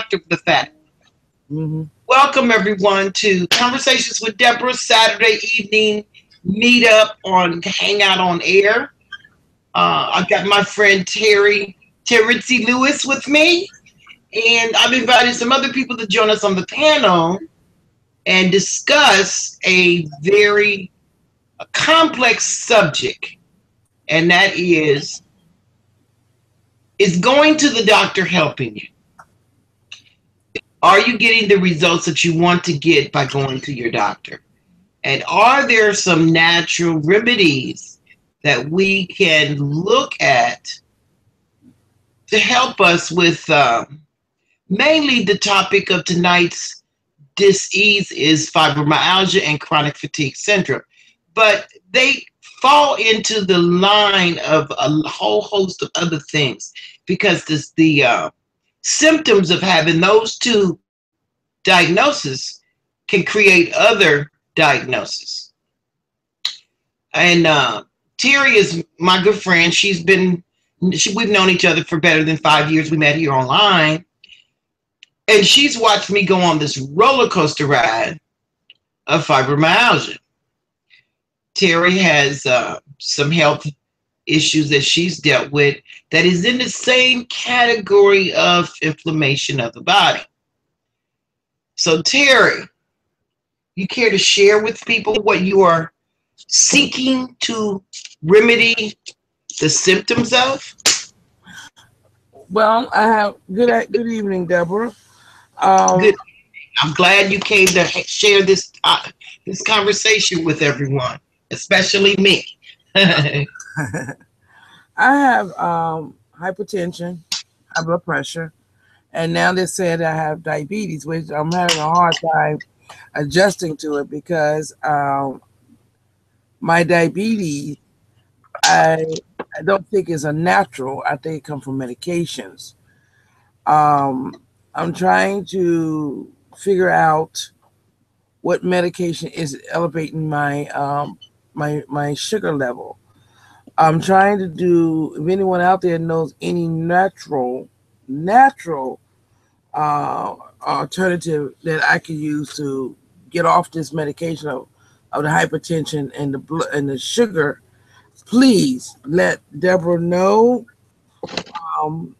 doctor with that. Welcome everyone to Conversations with Deborah, Saturday evening meetup on Hangout on Air. I got my friend Terry Lewis with me, and I've invited some other people to join us on the panel and discuss a very complex subject, and that is going to the doctor helping you? Are you getting the results that you want to get by going to your doctor? And are there some natural remedies that we can look at to help us with mainly the topic of tonight's dis-ease is fibromyalgia and chronic fatigue syndrome. But they fall into the line of a whole host of other things because the symptoms of having those two diagnoses can create other diagnoses. And Terry is my good friend. We've known each other for better than 5 years. We met here online. And she's watched me go on this roller coaster ride of fibromyalgia. Terry has some health issues that she's dealt with that is in the same category of inflammation of the body. So Terry, you care to share with people what you are seeking to remedy the symptoms of? Well, I have good evening, Deborah. Good. I'm glad you came to share this conversation with everyone, especially me. I have hypertension, high blood pressure, and now they said I have diabetes, which I'm having a hard time adjusting to it because my diabetes, I don't think is a natural. I think it comes from medications. I'm trying to figure out what medication is elevating my my sugar level. I'm trying to do, if anyone out there knows any natural alternative that I can use to get off this medication of the hypertension and the blood and the sugar, please let Deborah know,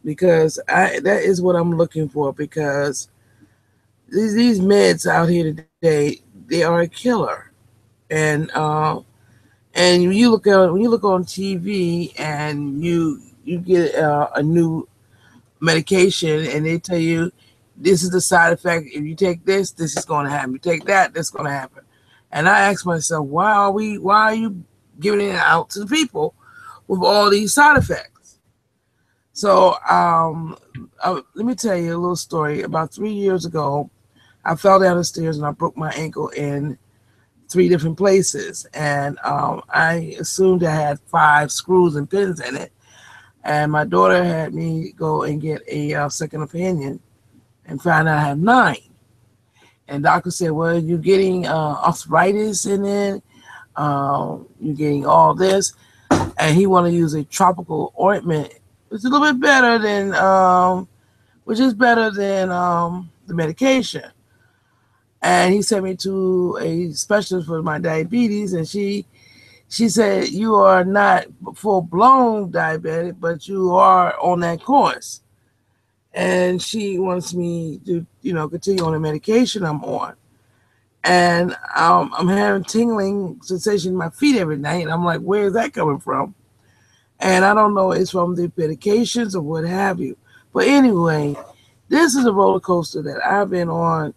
because that is what I'm looking for, because these meds out here today, they are a killer. And when you look on TV and you get a new medication and they tell you this is the side effect. If you take this is going to happen. You take that, that's going to happen. And I ask myself, why are you giving it out to the people with all these side effects? So let me tell you a little story. About 3 years ago, I fell down the stairs and I broke my ankle in 3 different places. And I assumed I had 5 screws and pins in it. And my daughter had me go and get a second opinion and find out I had 9. And doctor said, well, you're getting arthritis in it. You're getting all this. And he want to use a tropical ointment. It's a little bit better than, the medication. And he sent me to a specialist for my diabetes. And she said, you are not full-blown diabetic, but you are on that course. And she wants me to, continue on the medication I'm on. And I'm having tingling sensation in my feet every night. And I'm like, where is that coming from? And I don't know, it's from the medications or what have you. But anyway, this is a roller coaster that I've been on,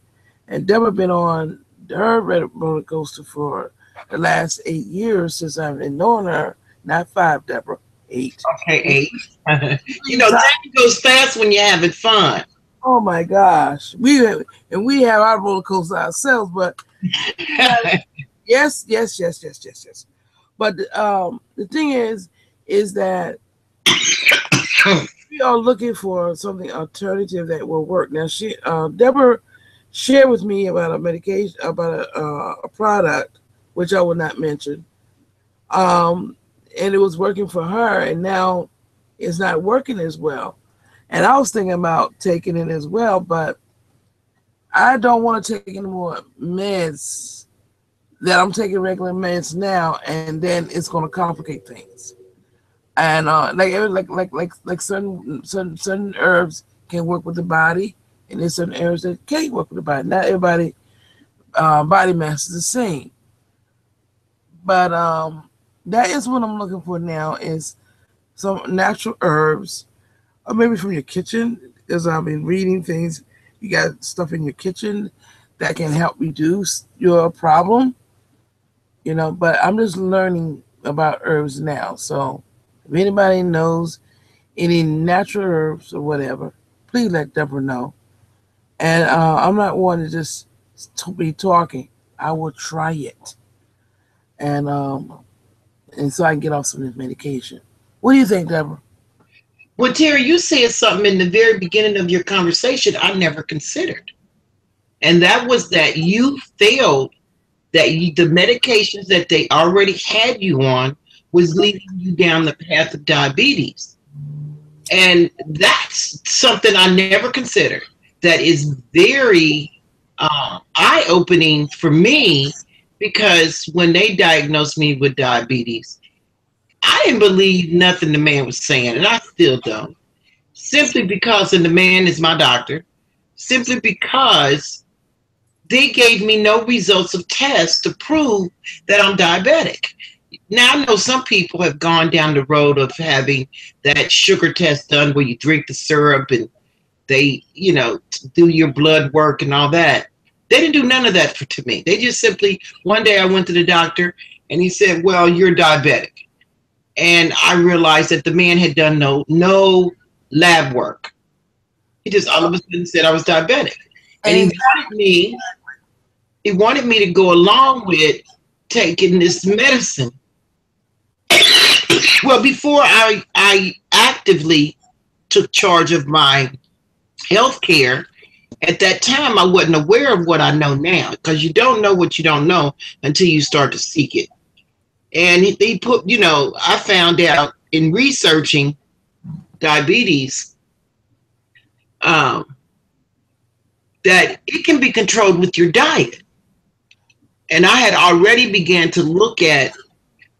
and Deborah been on her roller coaster for the last 8 years since I've been knowing her. Not 5, Deborah. 8. Okay, 8. Time goes fast when you're having fun. Oh my gosh, we have our roller coaster ourselves, but yes. But the thing is that we are looking for something alternative that will work. Now, Deborah shared with me about a medication, about a product, which I will not mention. And it was working for her, and now it's not working as well. And I was thinking about taking it as well, but I don't want to take any more meds that I'm taking regular meds now, and then it's going to complicate things. And like certain herbs can work with the body, and there's certain herbs that can't work with the body. Not everybody body mass is the same, but that is what I'm looking for now is some natural herbs, or maybe from your kitchen. As I've been reading things, you got stuff in your kitchen that can help reduce your problem, But I'm just learning about herbs now. So if anybody knows any natural herbs or whatever, please let Deborah know. And I'm not one to just be talking. I will try it, and so I can get off some of this medication. What do you think, Deborah? Well, Terry, you said something in the very beginning of your conversation I never considered. And that was that you felt that the medications that they already had you on was leading you down the path of diabetes. And that's something I never considered. That is very eye-opening for me, because when they diagnosed me with diabetes, I didn't believe nothing the man was saying, and I still don't. Simply because, and the man is my doctor, simply because they gave me no results of tests to prove that I'm diabetic. Now, I know some people have gone down the road of having that sugar test done where you drink the syrup and they, do your blood work and all that. They didn't do none of that to me. They just simply, one day I went to the doctor and he said, well, you're diabetic. And I realized that the man had done no lab work. He just all of a sudden said I was diabetic. And he wanted me to go along with taking this medicine. Well, before I actively took charge of my health care, at that time I wasn't aware of what I know now, because you don't know what you don't know until you start to seek it. And he put, I found out in researching diabetes that it can be controlled with your diet. And I had already began to look at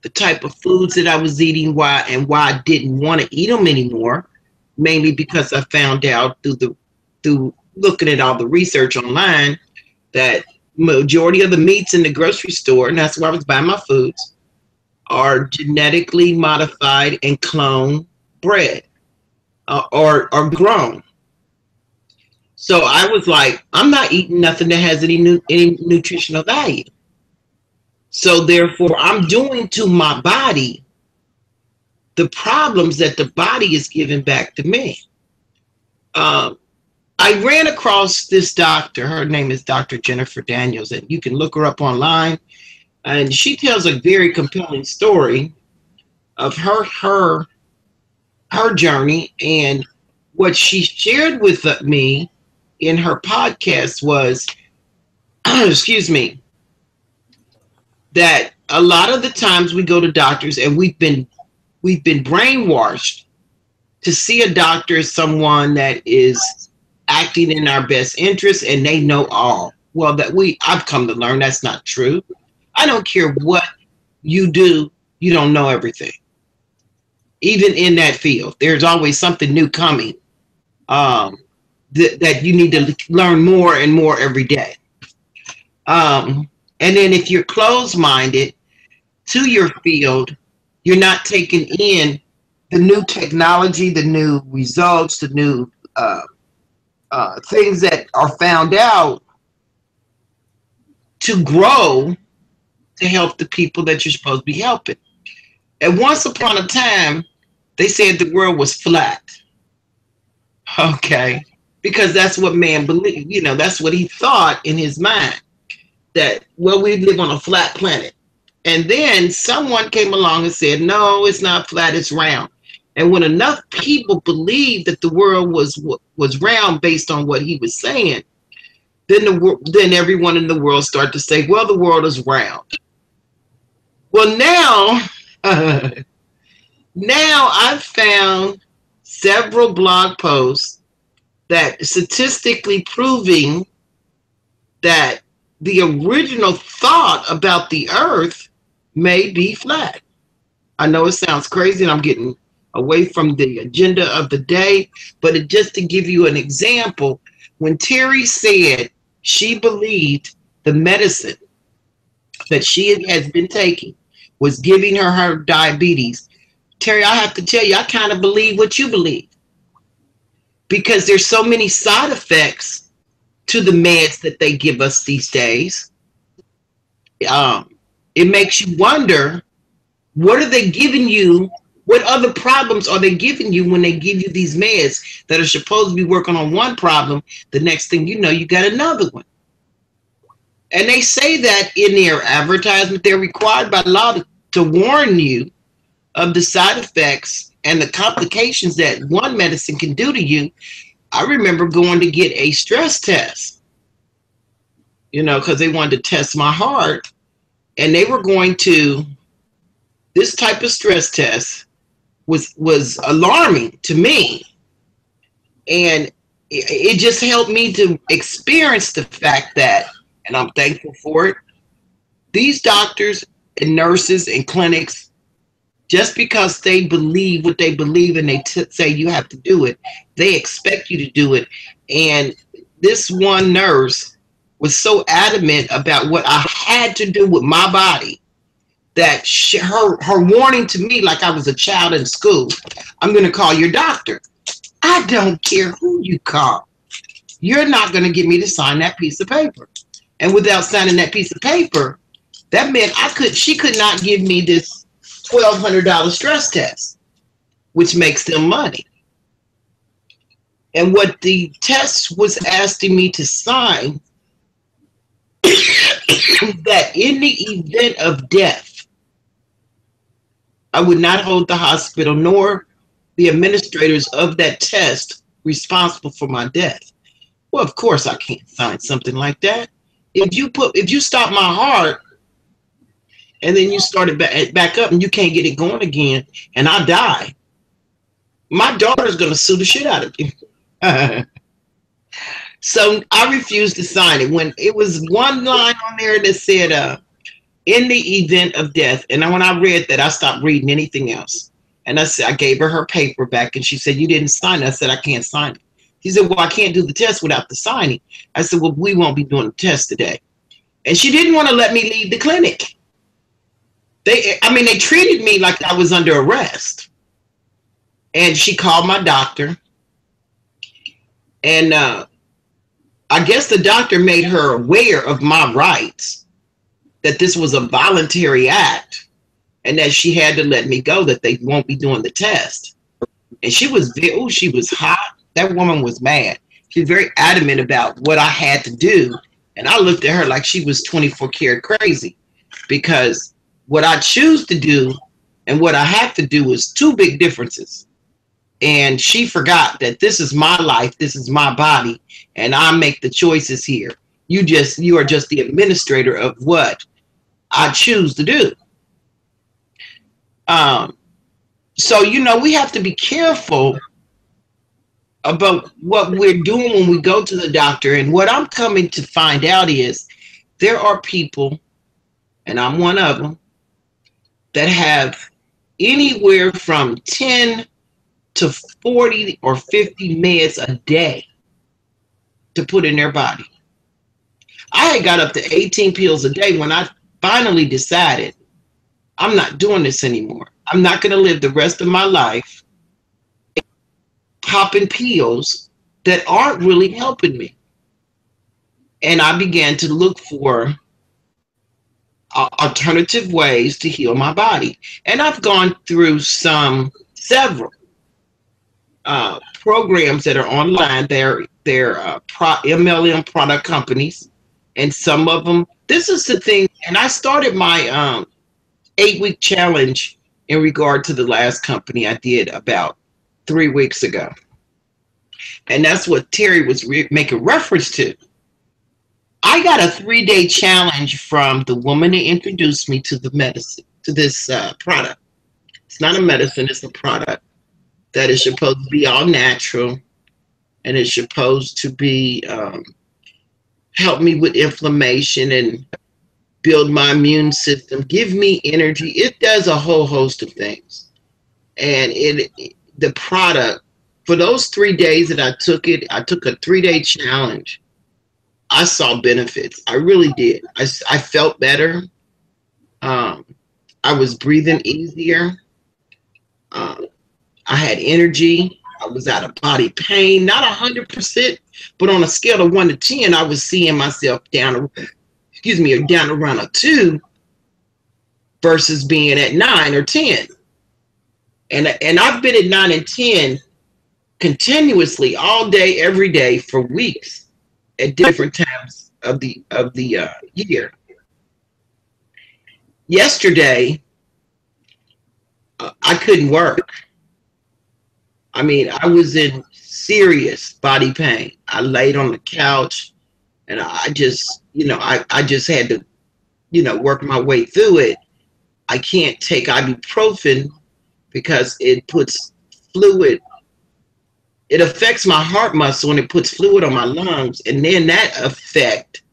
the type of foods that I was eating, why I didn't want to eat them anymore, mainly because I found out through looking at all the research online that majority of the meats in the grocery store, and that's where I was buying my foods, are genetically modified and cloned bred or grown. So I was like, I'm not eating nothing that has any nutritional value. So therefore, I'm doing to my body the problems that the body is giving back to me. I ran across this doctor. Her name is Dr. Jennifer Daniels, and you can look her up online. And she tells a very compelling story of her journey. And what she shared with me in her podcast was, excuse me, that a lot of the times we go to doctors and we've been brainwashed to see a doctor as someone that is acting in our best interest and they know all. Well, I've come to learn that's not true. I don't care what you do, you don't know everything. Even in that field, there's always something new coming that you need to learn more and more every day. And then if you're closed-minded to your field, you're not taking in the new technology, the new results, the new things that are found out to grow to help the people that you're supposed to be helping. And once upon a time, they said the world was flat. Okay. Because that's what man believed. That's what he thought in his mind. That, well, we live on a flat planet. And then someone came along and said, no, it's not flat, it's round. And when enough people believed that the world was round based on what he was saying, then everyone in the world started to say, well, the world is round. Well, now I've found several blog posts that statistically proving that the original thought about the earth may be flat. I know it sounds crazy and I'm getting away from the agenda of the day, but just to give you an example, when Terry said she believed the medicine that she has been taking was giving her diabetes, Terry, I have to tell you, I kind of believe what you believe because there's so many side effects to the meds that they give us these days. Um, it makes you wonder, what are they giving you? What other problems are they giving you when they give you these meds that are supposed to be working on one problem? The next thing you know, you got another one. And they say that in their advertisement, they're required by law to warn you of the side effects and the complications that one medicine can do to you. I remember going to get a stress test, because they wanted to test my heart. And they were going to, this type of stress test was alarming to me. And it just helped me to experience the fact that, and I'm thankful for it, these doctors and nurses and clinics, just because they believe what they believe and they say you have to do it, they expect you to do it. And this one nurse was so adamant about what I had to do with my body that her warning to me, like I was a child in school, I'm going to call your doctor. I don't care who you call. You're not going to get me to sign that piece of paper. And without signing that piece of paper, that meant she could not give me this $1,200 stress test, which makes them money. And what the test was asking me to sign, that in the event of death, I would not hold the hospital nor the administrators of that test responsible for my death. Well, of course I can't sign something like that. If you stop my heart and then you start it back up and you can't get it going again and I die, my daughter's going to sue the shit out of you. So I refused to sign it. When it was one line on there that said, in the event of death. And when I read that, I stopped reading anything else. And I gave her paper back and she said, you didn't sign it. I said, I can't sign it. She said, well, I can't do the test without the signing. I said, well, we won't be doing the test today. And she didn't want to let me leave the clinic. They treated me like I was under arrest. And she called my doctor. And I guess the doctor made her aware of my rights, that this was a voluntary act and that she had to let me go, that they won't be doing the test. And she was hot. That woman was mad. She was very adamant about what I had to do. And I looked at her like she was 24 karat crazy, because what I choose to do and what I have to do is two big differences. And she forgot that this is my life, this is my body, and I make the choices here. You are just the administrator of what I choose to do. So, we have to be careful about what we're doing when we go to the doctor. And what I'm coming to find out is there are people, and I'm one of them, that have anywhere from 10 to 40 or 50 meds a day to put in their body. I had got up to 18 pills a day when I finally decided I'm not doing this anymore. I'm not going to live the rest of my life popping pills that aren't really helping me. And I began to look for alternative ways to heal my body. And I've gone through several programs that are online. They're MLM product companies. And some of them, this is the thing, and I started my 8-week challenge in regard to the last company I did about 3 weeks ago. And that's what Terry was making reference to. I got a 3-day challenge from the woman that introduced me to the medicine, to this product. It's not a medicine, it's a product. that is supposed to be all natural, and it's supposed to be help me with inflammation and build my immune system, give me energy. It does a whole host of things. And the product, for those 3 days that I took it, I took a 3-day challenge. I saw benefits. I really did. I felt better. Um, I was breathing easier. Um, I had energy. I was out of body pain, not 100%, but on a scale of 1 to 10, I was seeing myself down, down around a 2 versus being at 9 or 10. And I've been at 9 and 10 continuously all day, every day for weeks at different times of the year. Yesterday, I couldn't work. I mean, I was in serious body pain. I laid on the couch, and I just, I just had to, work my way through it. I can't take ibuprofen because it puts fluid. It affects my heart muscle and it puts fluid on my lungs, and then that effect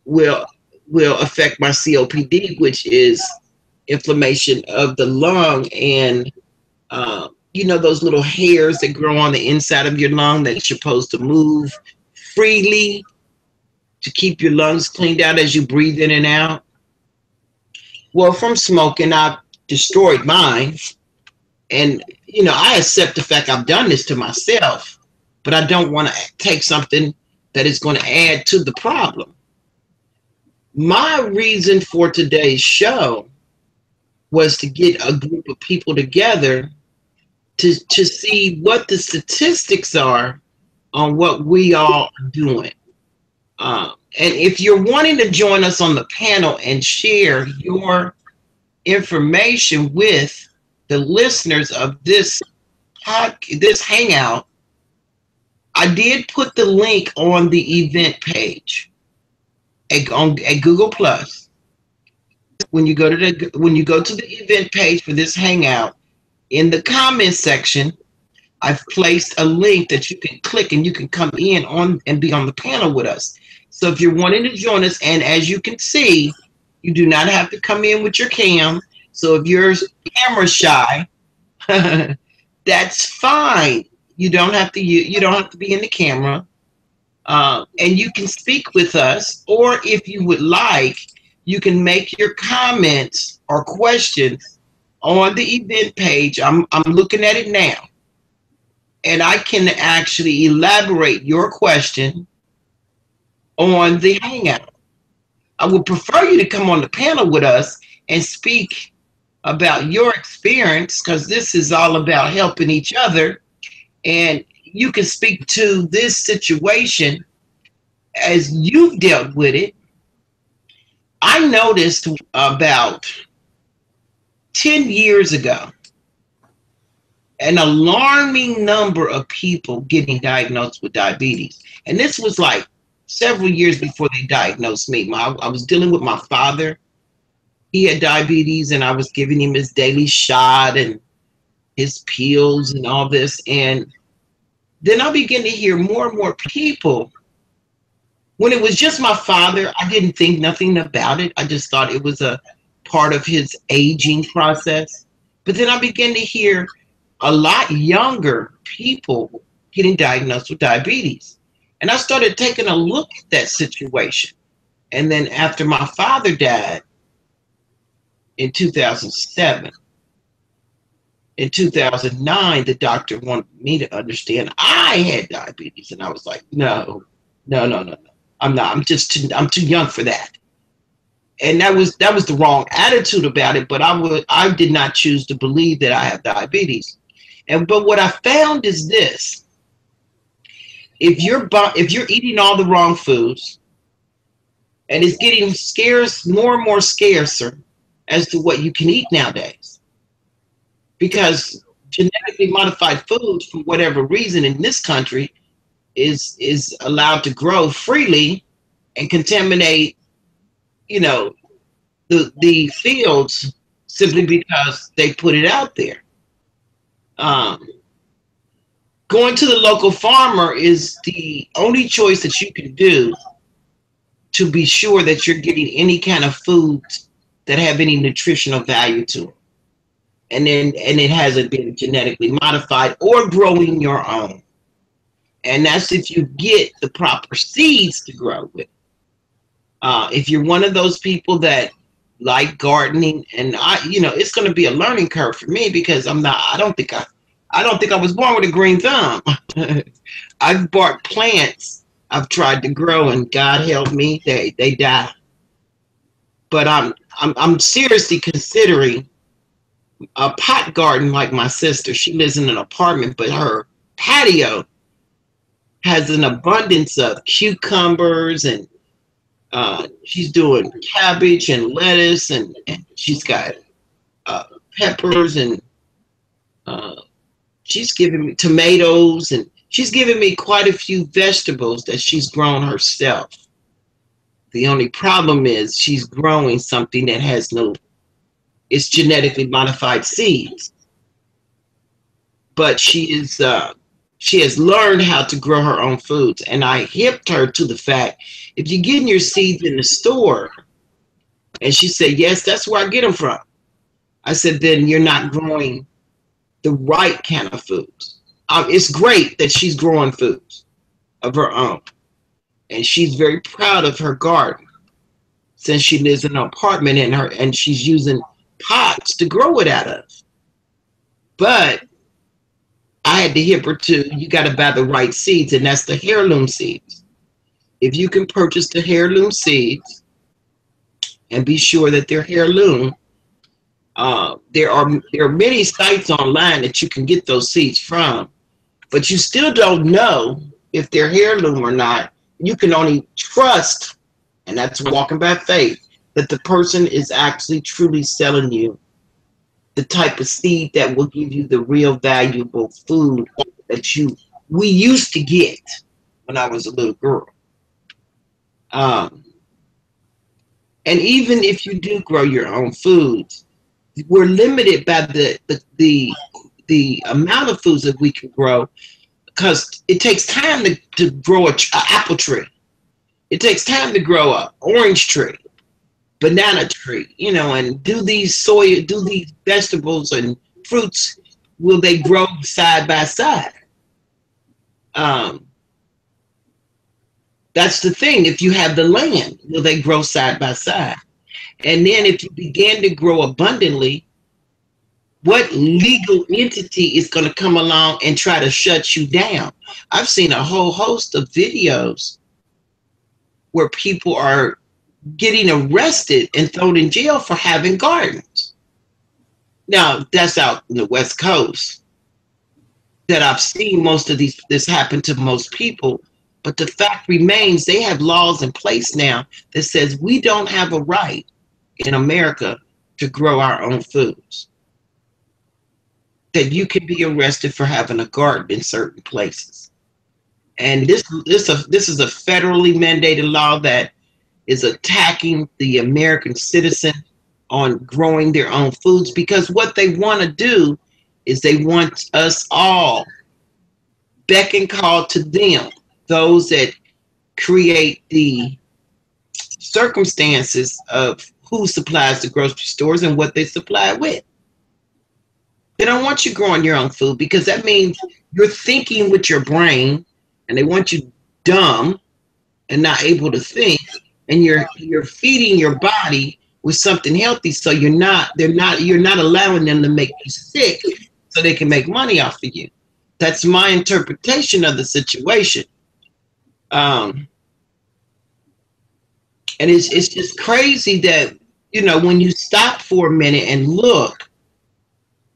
will affect my COPD, which is inflammation of the lung, and those little hairs that grow on the inside of your lung that's supposed to move freely to keep your lungs cleaned out as you breathe in and out. Well, from smoking, I've destroyed mine. And, I accept the fact I've done this to myself, but I don't want to take something that is going to add to the problem. My reason for today's show was to get a group of people together to see what the statistics are on what we all are doing. And if you're wanting to join us on the panel and share your information with the listeners of this Hangout, I did put the link on the event page at Google Plus. When you go to the event page for this Hangout, in the comments section, I've placed a link that you can click and you can come in on and be on the panel with us. So if you're wanting to join us, and as you can see, you do not have to come in with your cam. So if you're camera shy, that's fine. You don't have to be in the camera, and you can speak with us. Or if you would like, you can make your comments or questions on the event page. I'm looking at it now, and I can actually elaborate your question on the Hangout. I would prefer you to come on the panel with us and speak about your experience, because this is all about helping each other, and you can speak to this situation as you've dealt with it. I noticed about 10 years ago an alarming number of people getting diagnosed with diabetes, and this was like several years before they diagnosed me. I was dealing with my father. He had diabetes, and I was giving him his daily shot and his pills and all this. And then I began to hear more and more people. When it was just my father, I didn't think nothing about it. I just thought it was a part of his aging process. But then I began to hear a lot younger people getting diagnosed with diabetes. And I started taking a look at that situation. And then after my father died, in 2007. In 2009, the doctor wanted me to understand I had diabetes, and I was like, no, I'm not. I'm too young for that. And that was the wrong attitude about it. But I did not choose to believe that I have diabetes. But what I found is this: if you're eating all the wrong foods, and it's getting scarce, more and more scarcer as to what you can eat nowadays, because genetically modified foods, for whatever reason, in this country is allowed to grow freely and contaminate, the fields simply because they put it out there. going to the local farmer is the only choice that you can do to be sure that you're getting any kind of foods that have any nutritional value to them. And it hasn't been genetically modified or growing your own. And that's if you get the proper seeds to grow with. If you're one of those people that like gardening, and it's going to be a learning curve for me because I don't think I was born with a green thumb. I've bought plants I've tried to grow, and God help me, they die. But I'm seriously considering a pot garden like my sister. She lives in an apartment, but her patio has an abundance of cucumbers, and she's doing cabbage and lettuce, and she's got peppers, and uh, she's giving me tomatoes, and she's giving me quite a few vegetables that she's grown herself. The only problem is she's growing something that has it's genetically modified seeds. But she has learned how to grow her own foods. And I hipped her to the fact, if you're getting your seeds in the store, and she said, yes, that's where I get them from. I said, then you're not growing the right kind of foods. It's great that she's growing foods of her own. And she's very proud of her garden since she lives in an apartment and she's using pots to grow it out of. But I had to hip her to, you got to buy the right seeds, and that's the heirloom seeds. If you can purchase the heirloom seeds and be sure that they're heirloom, there are many sites online that you can get those seeds from, but you still don't know if they're heirloom or not. You can only trust, and that's walking by faith, that the person is actually truly selling you the type of seed that will give you the real valuable food that we used to get when I was a little girl. And even if you do grow your own foods, we're limited by the amount of foods that we can grow, because it takes time to grow an apple tree. It takes time to grow an orange tree, banana tree, and do these vegetables and fruits. Will they grow side by side? That's the thing. If you have the land, will they grow side by side? And then if you begin to grow abundantly, what legal entity is going to come along and try to shut you down? I've seen a whole host of videos where people are getting arrested and thrown in jail for having gardens. Now, that's out in the West Coast that I've seen most of this happen to most people. But the fact remains, they have laws in place now that says we don't have a right in America to grow our own foods. That you can be arrested for having a garden in certain places. And this is a federally mandated law that is attacking the American citizen on growing their own foods, because what they want to do is they want us all beck and call to them, those that create the circumstances of who supplies the grocery stores and what they supply with. They don't want you growing your own food, because that means you're thinking with your brain, and they want you dumb and not able to think, and you're feeding your body with something healthy, so you're not allowing them to make you sick so they can make money off of you. That's my interpretation of the situation. And it's just crazy that, when you stop for a minute and look,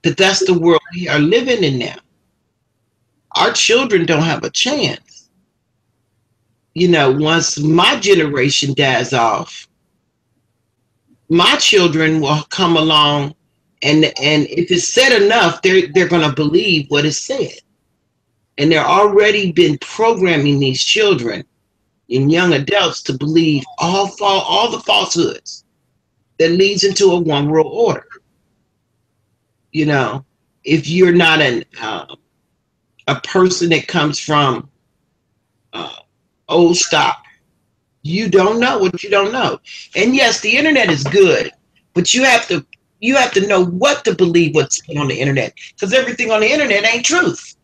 that's the world we are living in now. Our children don't have a chance. Once my generation dies off, my children will come along, and if it's said enough, they're going to believe what is said. And they're already been programming these children and young adults to believe all the falsehoods that leads into a one world order. If you're not a person that comes from uh, old stock. You don't know what you don't know. And yes, the internet is good, but you have to know what to believe what's on the internet, because everything on the internet ain't truth.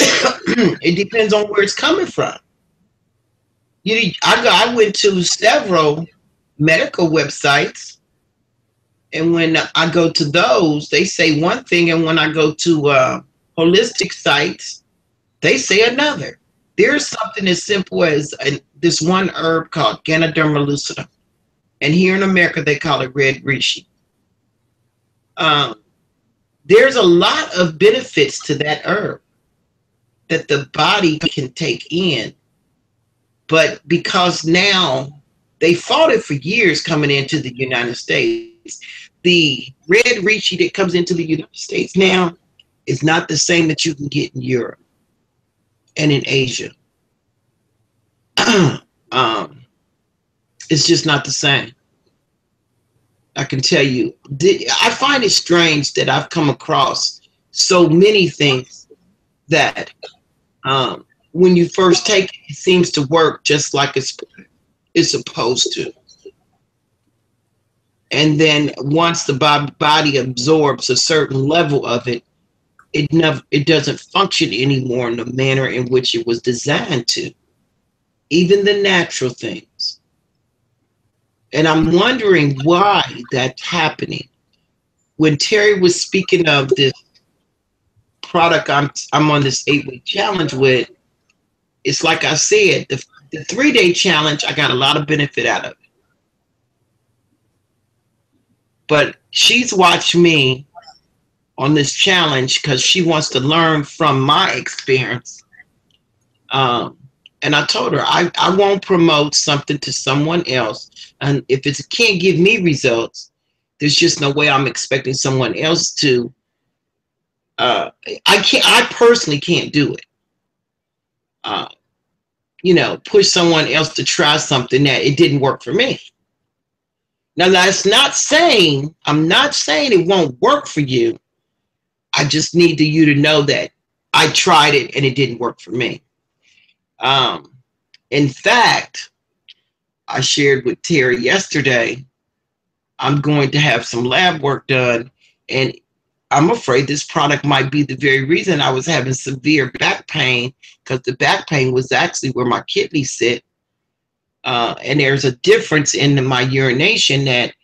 It depends on where it's coming from. I went to several medical websites, and when I go to those, they say one thing, and when I go to holistic sites, they say another. There's something as simple as this one herb called Ganoderma lucida, and here in America they call it red reishi. Um, there's a lot of benefits to that herb that the body can take in, but because now they fought it for years coming into the United States, the red reishi that comes into the United States now is not the same that you can get in Europe and in Asia. um, it's just not the same. I can tell you. I find it strange that I've come across so many things that when you first take it, it seems to work just like it's supposed to. And then once the body absorbs a certain level of it, it doesn't function anymore in the manner in which it was designed to. Even the natural things. And I'm wondering why that's happening. When Terry was speaking of this product I'm on this 8-week challenge with, it's like I said, the 3-day challenge, I got a lot of benefit out of it. But she's watched me on this challenge because she wants to learn from my experience. And I told her I won't promote something to someone else. And if it can't give me results, there's just no way I'm expecting someone else to. I personally can't do it. Uh, push someone else to try something that it didn't work for me. Now that's not saying, I'm not saying it won't work for you. I just need you to know that I tried it and it didn't work for me. In fact, I shared with Terry yesterday, I'm going to have some lab work done, and I'm afraid this product might be the very reason I was having severe back pain, because the back pain was actually where my kidneys sit. And there's a difference in my urination that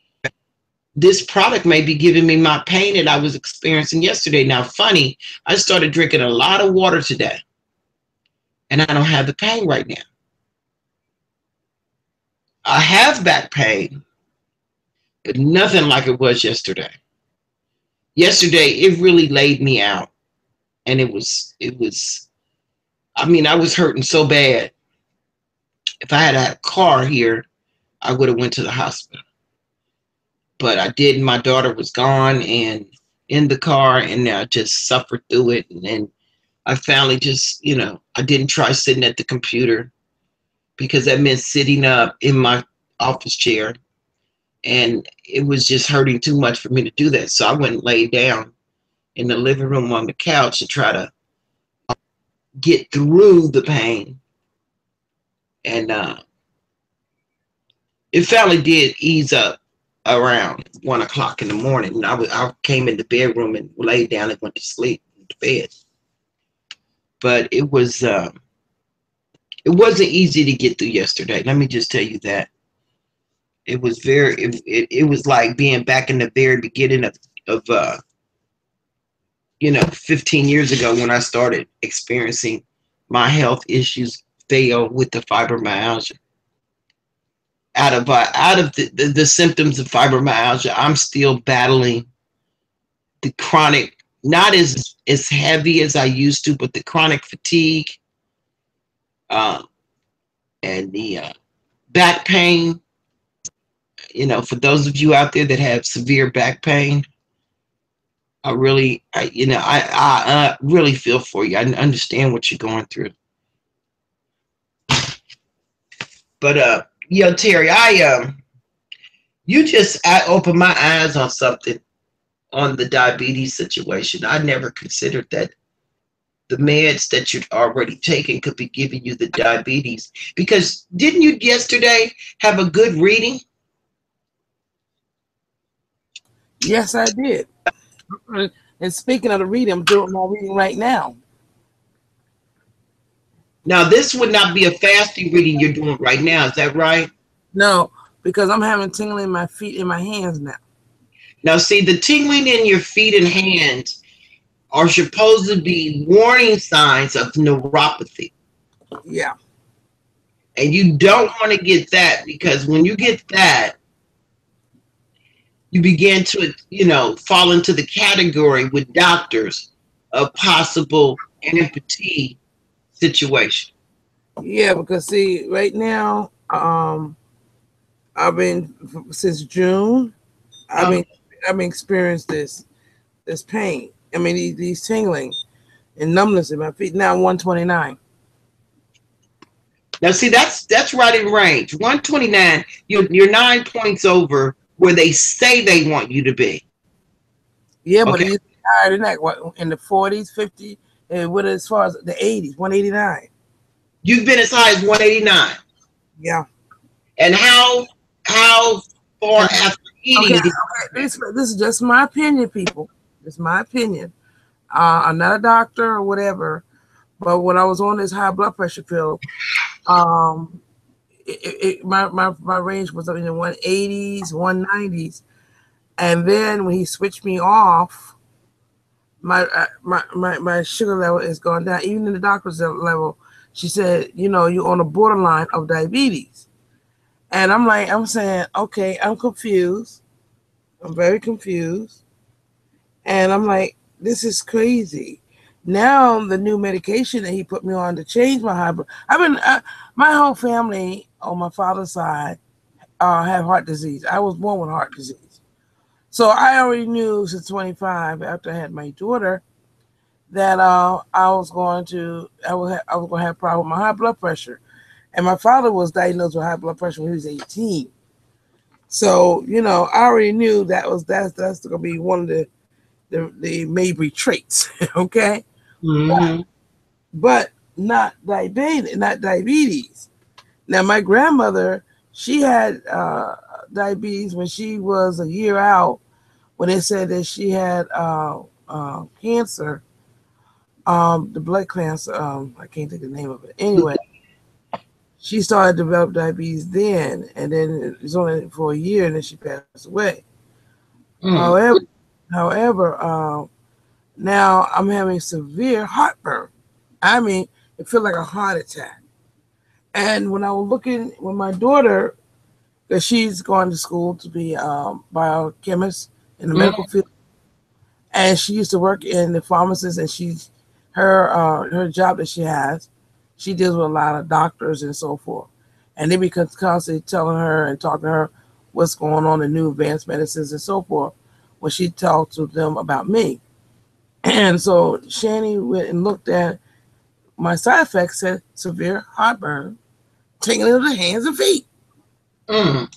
this product may be giving me my pain that I was experiencing yesterday. Now, funny, I started drinking a lot of water today, and I don't have the pain right now. I have back pain, but nothing like it was yesterday. Yesterday, it really laid me out, and it was, I was hurting so bad. If I had a car here, I would have went to the hospital. But I didn't. My daughter was gone and in the car, and I just suffered through it. And then I finally just, I didn't try sitting at the computer, because that meant sitting up in my office chair. And it was just hurting too much for me to do that. So I went and laid down in the living room on the couch to try to get through the pain. And it finally did ease up around 1 o'clock in the morning. And I came in the bedroom and laid down and went to sleep in the bed. But it wasn't easy to get through yesterday. Let me just tell you that. It was it was like being back in the very beginning of 15 years ago, when I started experiencing my health issues fail with the fibromyalgia. Out of the symptoms of fibromyalgia, I'm still battling the chronic, not as heavy as I used to, but the chronic fatigue, and the back pain. For those of you out there that have severe back pain, I really feel for you. I understand what you're going through. But Terry, I opened my eyes on something on the diabetes situation. I never considered that the meds that you'd already taken could be giving you the diabetes. Because didn't you yesterday have a good reading? Yes, I did. And speaking of the reading, I'm doing my reading right now. Now, this would not be a fasting reading you're doing right now. Is that right? No, because I'm having tingling in my feet and my hands now. Now, see, the tingling in your feet and hands are supposed to be warning signs of neuropathy. Yeah. And you don't want to get that, because when you get that, you begin to, fall into the category with doctors of possible amputee situation. Yeah, because see, right now, I've been since June. I've Um, been I've been experienced this pain. I mean these tingling and numbness in my feet. Now 129. Now, see, that's right in range. 129, you're 9 points over where they say they want you to be. Yeah, but Okay. it used to be higher than that. What in the 40s, 50, and what as far as the 80s, 189. You've been as high as 189. Yeah. And how far And after okay, eating did okay. This is just my opinion, people. It's my opinion. I'm not a doctor or whatever, but when I was on this high blood pressure pill, um, my range was up in the 180s, 190s, and then when he switched me off, my sugar level is gone down. Even in the doctor's level, she said, you're on the borderline of diabetes, and I'm saying, okay, I'm confused. I'm very confused, and I'm like, this is crazy. Now the new medication that he put me on to change my high blood. My whole family on my father's side have heart disease. I was born with heart disease. So I already knew since 25, after I had my daughter, that I was going to have a problem with my high blood pressure. And my father was diagnosed with high blood pressure when he was 18. So, I already knew that's going to be one of the maybe traits, okay? mm-hmm. But not diabetes. Now, my grandmother, she had diabetes when she was a year out, when they said that she had cancer, the blood cancer. I can't think of the name of it. Anyway, she started to develop diabetes then, and then it was only for a year, and then she passed away. Mm. However, now I'm having severe heartburn. I mean, it feels like a heart attack. And when I was looking with my daughter, because she's going to school to be a biochemist in the medical Mm. field, and she used to work in the pharmacist, and her job that she has, she deals with a lot of doctors and so forth, and they be constantly telling her and talking to her what's going on in new advanced medicines and so forth when she talked to them about me. And so Shani went and looked at my side effects, said severe heartburn, tingling of the hands and feet. Mm.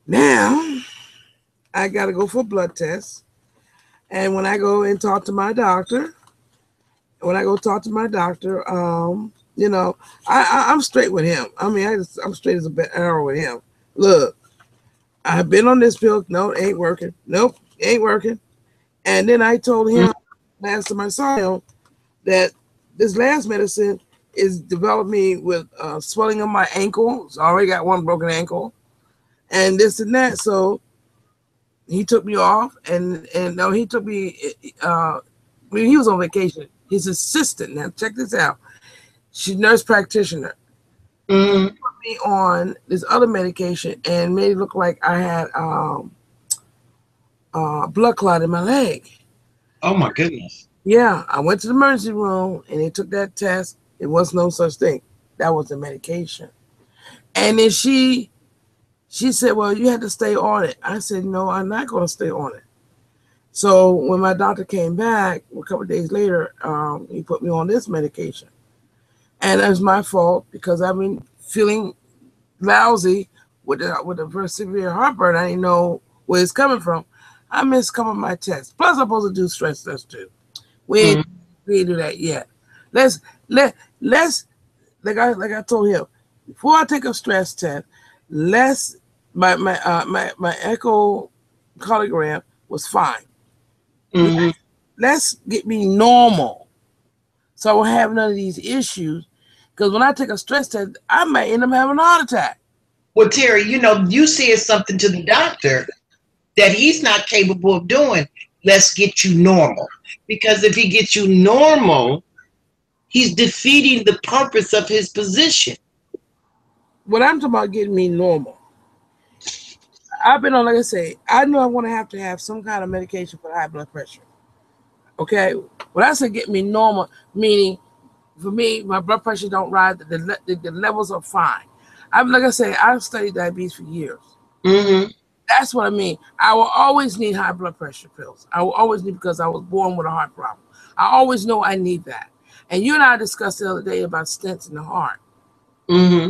Now I got to go for a blood test. And when I go and talk to my doctor, I'm straight with him. I mean, I'm straight as a arrow with him. Look, I've been on this pill. No, it ain't working. Nope, ain't working. And then I told him last time I saw him that this last medicine is developed me with swelling of my ankle. So I already got one broken ankle, and this and that. So he took me off, and no, he took me. He was on vacation. His assistant. Now check this out. She's a nurse practitioner. Mm. Put me on this other medication and made it look like I had blood clot in my leg. Oh my goodness. Yeah, I went to the emergency room and they took that test. It was no such thing. That was the medication. And then she said, "Well, you had to stay on it." I said, "No, I'm not going to stay on it." So when my doctor came back a couple of days later, he put me on this medication, and it was my fault because I've been feeling lousy with the severe heartburn. I didn't know where it's coming from. I missed a couple of my tests. Plus, I'm supposed to do stress tests too. We ain't, Mm-hmm. we ain't do that yet. Let's let's like I told him before I take a stress test. Let's my echocardiogram was fine. Mm-hmm. Let's get me normal, so I won't have none of these issues. Because when I take a stress test, I might end up having a heart attack. Well, Terry, you said something to the doctor that he's not capable of doing. Let's get you normal. Because if he gets you normal, he's defeating the purpose of his position. What I'm talking about getting me normal. I've been on, like I say, I know I'm going to have some kind of medication for high blood pressure. Okay, when I say get me normal, meaning for me, my blood pressure don't rise. The levels are fine. I'm like I say, I've studied diabetes for years. Mm-hmm. That's what I mean. I will always need high blood pressure pills. I will always need because I was born with a heart problem. I always know I need that. And you and I discussed the other day about stents in the heart. Mm-hmm.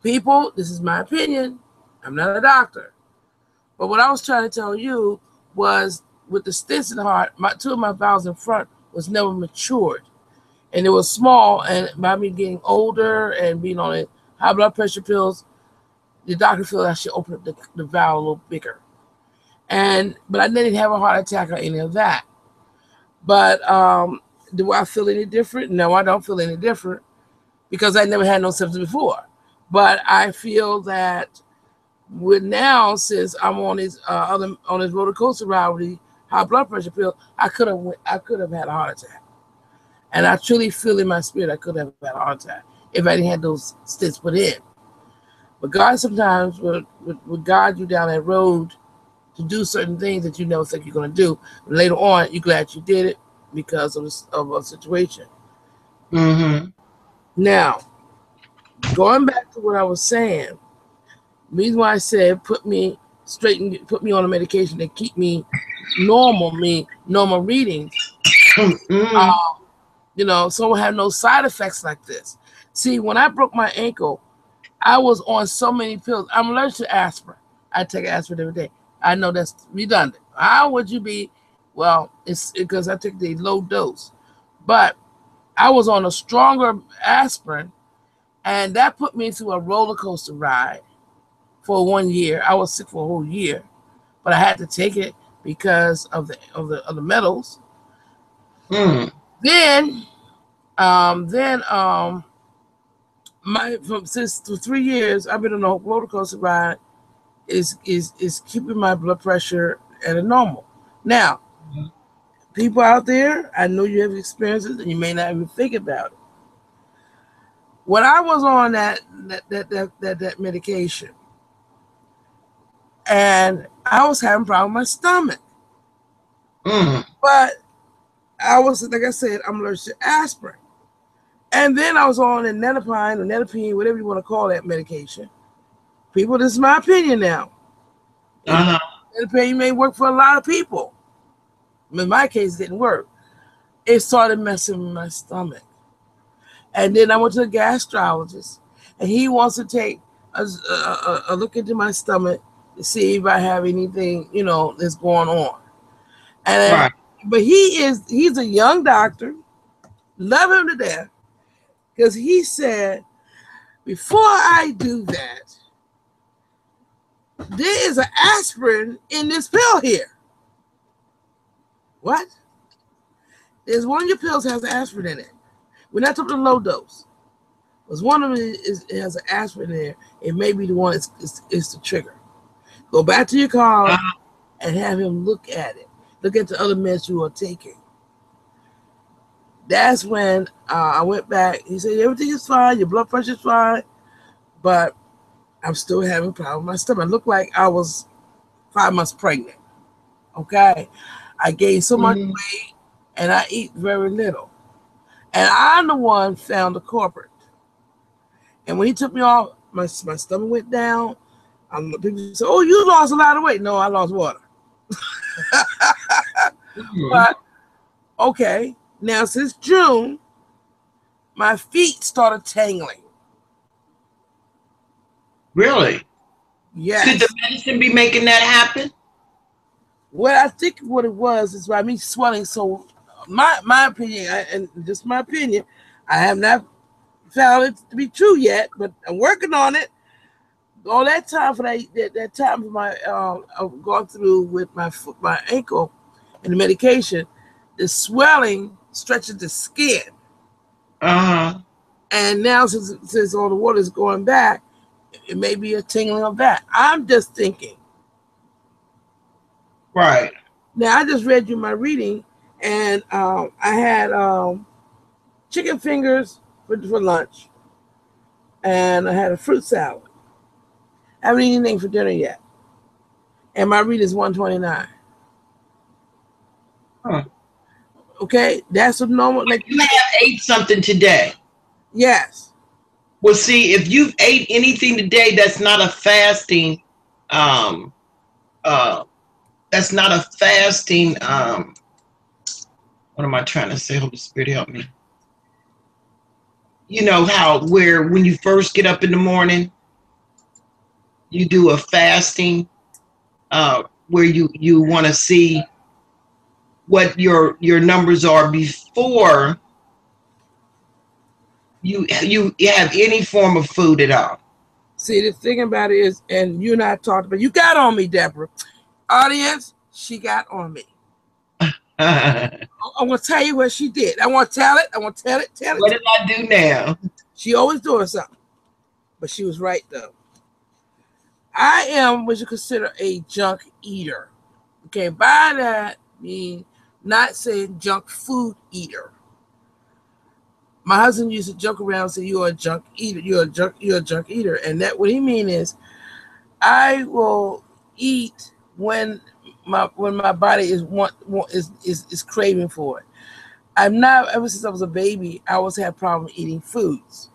People, this is my opinion. I'm not a doctor. But what I was trying to tell you was with the stents in the heart, two of my valves in front was never matured. And it was small. And by me getting older and being on high blood pressure pills, the doctor felt I should open up the valve a little bigger. But I didn't have a heart attack or any of that. But do I feel any different? No, I don't feel any different because I never had no symptoms before. But I feel that with now, since I'm on this on this roller coaster ride with the high blood pressure pill, I could have had a heart attack. And I truly feel in my spirit I could have had a heart attack if I didn't have those stents put in. But God sometimes will guide you down that road to do certain things that you never think you're going to do. And later on, you're glad you did it because of a situation. Mm-hmm. Now, going back to what I was saying, the reason why I said put me on a medication that keep me normal readings, Mm-hmm. so we'll have no side effects like this. See, when I broke my ankle, I was on so many pills. I'm allergic to aspirin. I take aspirin every day. I know that's redundant. How would you be? Well, it's because I took the low dose. But I was on a stronger aspirin, and that put me through a roller coaster ride for 1 year. I was sick for a whole year, but I had to take it because of the metals. Mm. Then, then my from since for 3 years I've been on a roller coaster ride is keeping my blood pressure at a normal. Now, people out there, I know you have experiences and you may not even think about it. When I was on that medication, and I was having problems with my stomach, Mm. but I was like I said, I'm allergic to aspirin, and then I was on a netapine or netapine, whatever you want to call that medication. People, this is my opinion now. Uh-huh. Netapine may work for a lot of people. In my case, it didn't work. It started messing with my stomach. And then I went to a gastrologist, and he wants to take a look into my stomach to see if I have anything, that's going on. And Right. but he's a young doctor, love him to death, because he said before I do that, there is an aspirin in this pill here. What? There's one of your pills has aspirin in it. We're not talking low dose. Because one of them it has an aspirin in there. It may be the one is the trigger. Go back to your car Uh-huh. and have him look at it. Look at the other meds you are taking. That's when I went back. He said, everything is fine. Your blood pressure is fine. But I'm still having problems with my stomach. I looked like I was 5 months pregnant. Okay? I gained so much Mm-hmm. weight and I eat very little. And I'm the one found the culprit. And when he took me off, my stomach went down. People say, "Oh, you lost a lot of weight." No, I lost water. Mm-hmm. But okay, now since June, my feet started tangling. Really? Could the Yes, medicine be making that happen? What I think what it was is by me swelling. So my opinion, and just my opinion, I have not found it to be true yet, but I'm working on it. All that time for that time for my I've gone through with my foot, my ankle, and the medication, the swelling stretches the skin, Uh-huh. and now since all the water is going back, it may be a tingling of that. I'm just thinking. Right. Now I just read you my reading, and I had chicken fingers for lunch, and I had a fruit salad. I haven't eaten anything for dinner yet, and my reading is 129. Huh. Okay, that's a normal. Like You have ate something today. yes, Well, see, if you've ate anything today that's not a fasting, um, uh, that's not a fasting, what am I trying to say? Holy Spirit, help me. You know how where when you first get up in the morning, you do a fasting, where you want to see what your numbers are before you have any form of food at all. see, the thing about it is, and you and I talked about, you got on me, Deborah. Audience, she got on me. What I want to tell you what she did. I want to tell it. I want to tell it. Tell it. did I do now? She always doing something, but she was right though. I am what you consider a junk eater. Okay, by that mean not saying junk food eater. My husband used to joke around and say, "You're a junk eater. You're a junk eater," and that what he mean is I will eat when my body is craving for it. I'm not ever since I was a baby. I always had problem eating foods,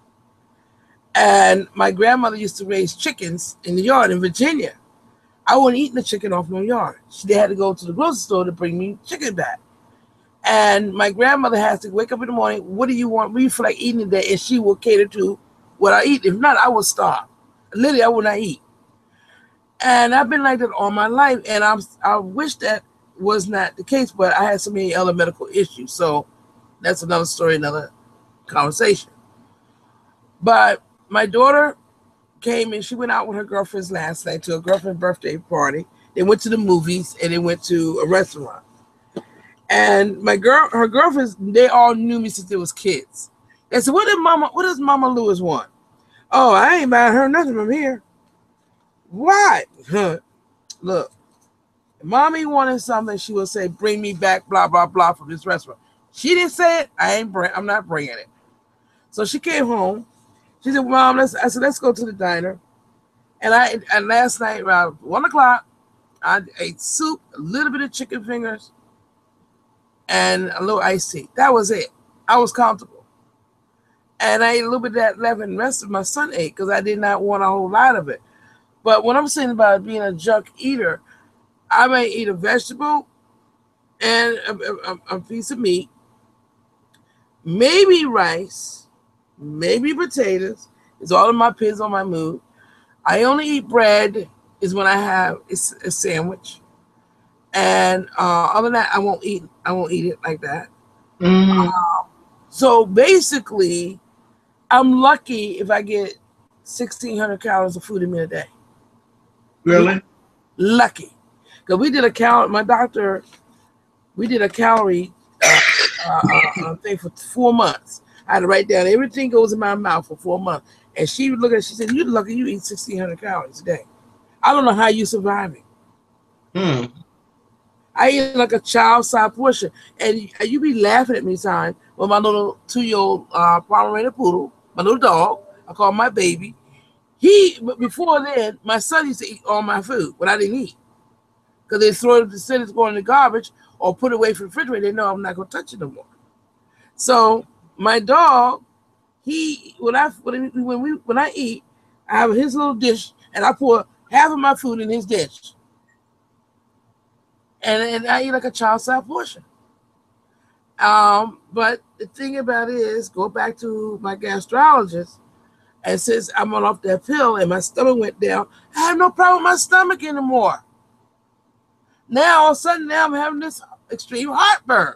and my grandmother used to raise chickens in the yard in Virginia. I wasn't eating the chicken off my yard. She had to go to the grocery store to bring me chicken back. And my grandmother has to wake up in the morning. What do you want? What do you feel like eating today? And she will cater to what I eat. If not, I will starve. Literally, I will not eat. And I've been like that all my life. And I wish that was not the case, but I had so many other medical issues. So that's another story, another conversation. But my daughter came and she went out with her girlfriends last night to a girlfriend's birthday party. They went to the movies and they went to a restaurant. And her girlfriends, they all knew me since they was kids. They said, what does Mama Lewis want? Oh, I ain't buying her nothing from here. Why? Look, if Mommy wanted something, she would say, bring me back, blah, blah, blah, from this restaurant. She didn't say it, I'm not bringing it. So she came home. She said, Mom, I said, let's go to the diner. And last night around 1 o'clock, I ate soup, a little bit of chicken fingers, and a little iced tea. That was it. I was comfortable. And I ate a little bit of that left, and the rest of my son ate because I did not want a whole lot of it. But when I'm saying about being a junk eater, I may eat a vegetable and a piece of meat, maybe rice, maybe potatoes. It's all in my pins on my mood. I only eat bread is when I have a sandwich. And other than that, I won't eat it like that. Mm-hmm. So basically, I'm lucky if I get 1,600 calories of food in me a day. Really? Lucky, because we did a my doctor, we did a calorie thing for 4 months. I had to write down everything goes in my mouth for 4 months, and she would look at it, she said, "You're lucky you eat 1,600 calories a day. I don't know how you surviving." Hmm. I eat like a child-sized portion, and you be laughing at me time with my little 2-year-old Pomeranian poodle, my little dog. I call him my baby. But before then, my son used to eat all my food when I didn't eat, because they throw it, instead of going in the garbage or put it away from the refrigerator. They know I'm not gonna touch it no more. So my dog, when I eat, I have his little dish, and I pour half of my food in his dish, and I eat like a child-sized portion. But the thing about it is, go back to my gastrologist, and since I'm on off that pill and my stomach went down, I have no problem with my stomach anymore. Now all of a sudden, now I'm having this extreme heartburn.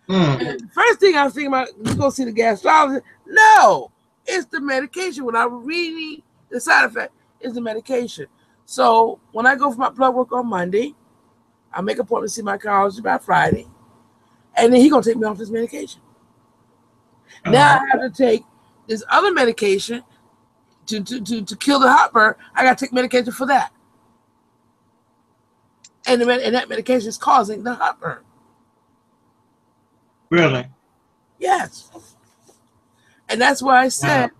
And the first thing I was thinking about, you go see the gastrologist. No, it's the medication. When I was reading the side effect, it's the medication. So when I go for my blood work on Monday, I make an appointment to see my cardiologist by Friday, and then he's gonna take me off this medication. Now I have to take this other medication to kill the heartburn. I got to take medication for that, and that medication is causing the heartburn. Really? Yes. And that's why I said,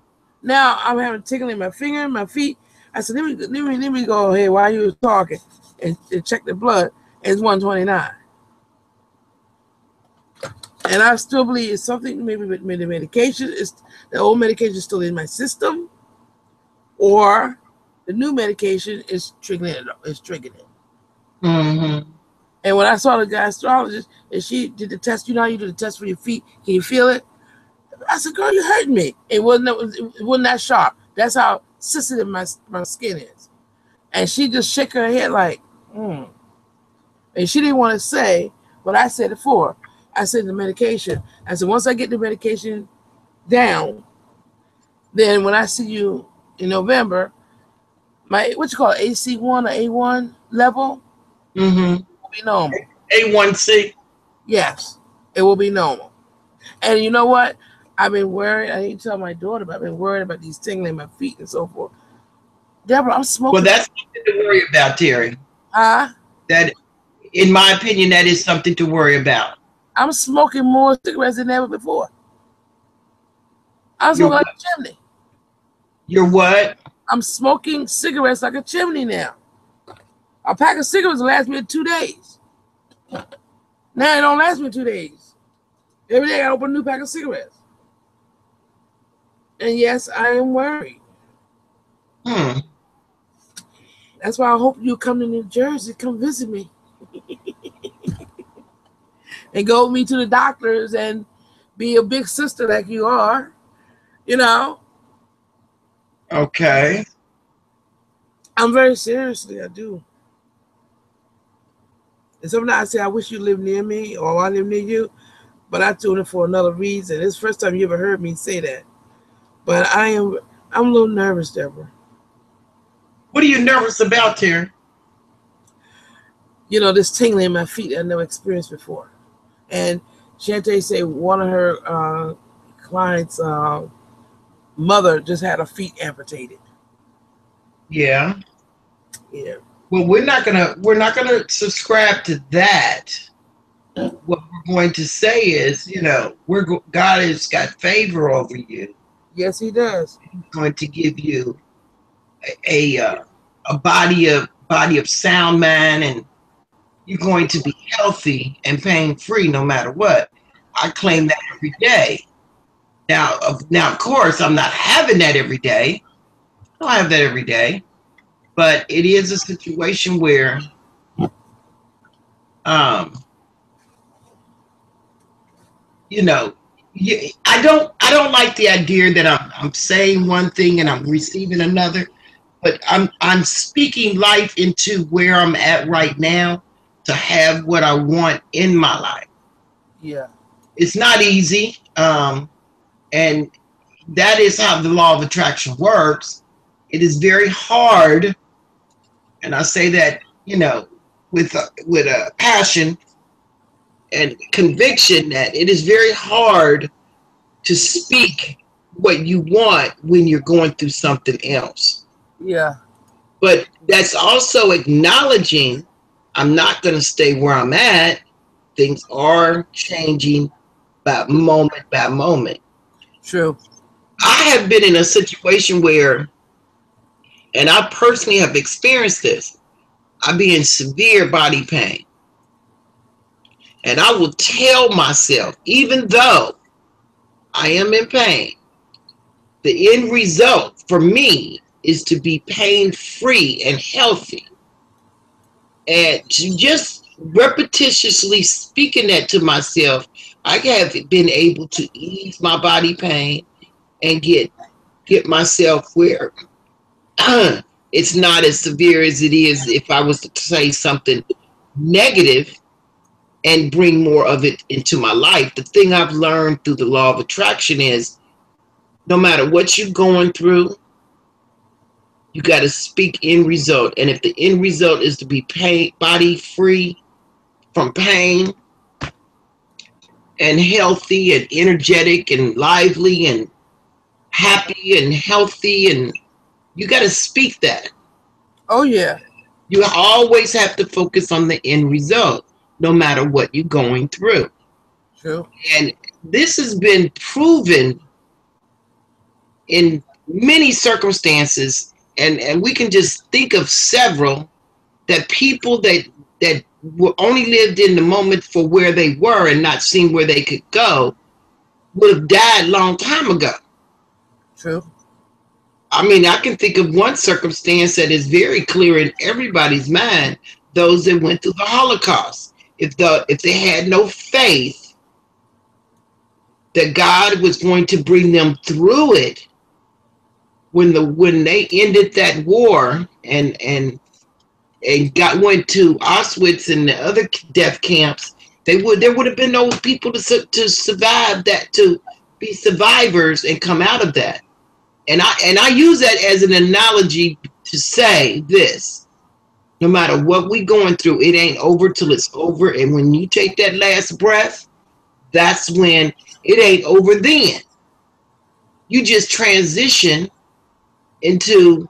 now I'm having tickling in my finger, my feet. I said, let me go ahead while you was talking and check the blood. It's 129. And I still believe it's something maybe with the medication. It's the old medication is still in my system, or the new medication is triggering it. Mm-hmm. And when I saw the gastrologist and she did the test, you know how you do the test for your feet? Can you feel it? I said, girl, you hurting me. It wasn't that sharp. That's how sensitive my skin is. And she just shook her head like, And she didn't want to say what I said before. I said the medication. I said, once I get the medication down, then when I see you in November, my, what you call it, AC1 or A1 level will be normal. A1C? Yes, it will be normal. And you know what? I've been worried. I didn't tell my daughter, but I've been worried about these tingling in my feet and so forth. Deborah, I'm smoking. Well, that's something to worry about, Terry. That, in my opinion, that is something to worry about. I'm smoking more cigarettes than ever before. I'm smoking like a chimney. You're what? I'm smoking cigarettes like a chimney now. A pack of cigarettes will last me 2 days. Now it don't last me 2 days. Every day I open a new pack of cigarettes. And yes, I am worried. That's why I hope you come to New Jersey, come visit me. And go with me to the doctors and be a big sister like you are, you know. Okay. I'm very seriously, I do. And sometimes I say, I wish you lived near me or I live near you, but I tune in for another reason. It's the first time you ever heard me say that. But I'm a little nervous, Deborah. What are you nervous about, Terry? You know, this tingling in my feet I've never experienced before. And Shantae said one of her clients' mother just had her feet amputated. Yeah. Yeah. Well, we're not gonna subscribe to that. What we're going to say is, you know, God has got favor over you. Yes, He does. He's going to give you a body of sound mind, and you're going to be healthy and pain-free no matter what. I claim that every day. Now, of course, I'm not having that every day. I don't have that every day. But it is a situation where you know, I don't like the idea that I'm saying one thing and I'm receiving another, but I'm speaking life into where I'm at right now to have what I want in my life. Yeah. It's not easy. And that is how the law of attraction works. It is very hard. And I say that, you know, with a passion and conviction that it is very hard to speak what you want when you're going through something else. Yeah. But that's also acknowledging I'm not going to stay where I'm at. Things are changing by moment. True. I have been in a situation where, and I personally have experienced this, I be in severe body pain. And I will tell myself, even though I am in pain, the end result for me is to be pain-free and healthy. And to just repetitiously speaking that to myself, I have been able to ease my body pain and get myself where it's not as severe as it is if I was to say something negative and bring more of it into my life. The thing I've learned through the law of attraction is no matter what you're going through, you got to speak end result. And if the end result is to be body free from pain and healthy and energetic and lively and happy and healthy, and you got to speak that. Oh yeah. You always have to focus on the end result, no matter what you're going through. True. And this has been proven in many circumstances, and we can just think of several that people that were only lived in the moment for where they were and not seen where they could go would have died a long time ago. True. I mean, I can think of one circumstance that is very clear in everybody's mind: those that went through the Holocaust. If they had no faith that God was going to bring them through it, when they ended that war and went to Auschwitz and the other death camps, there would have been no people to survive that, to be survivors and come out of that. And I use that as an analogy to say this: no matter what we're going through, it ain't over till it's over. And when you take that last breath, that's when it ain't over. Then you just transition into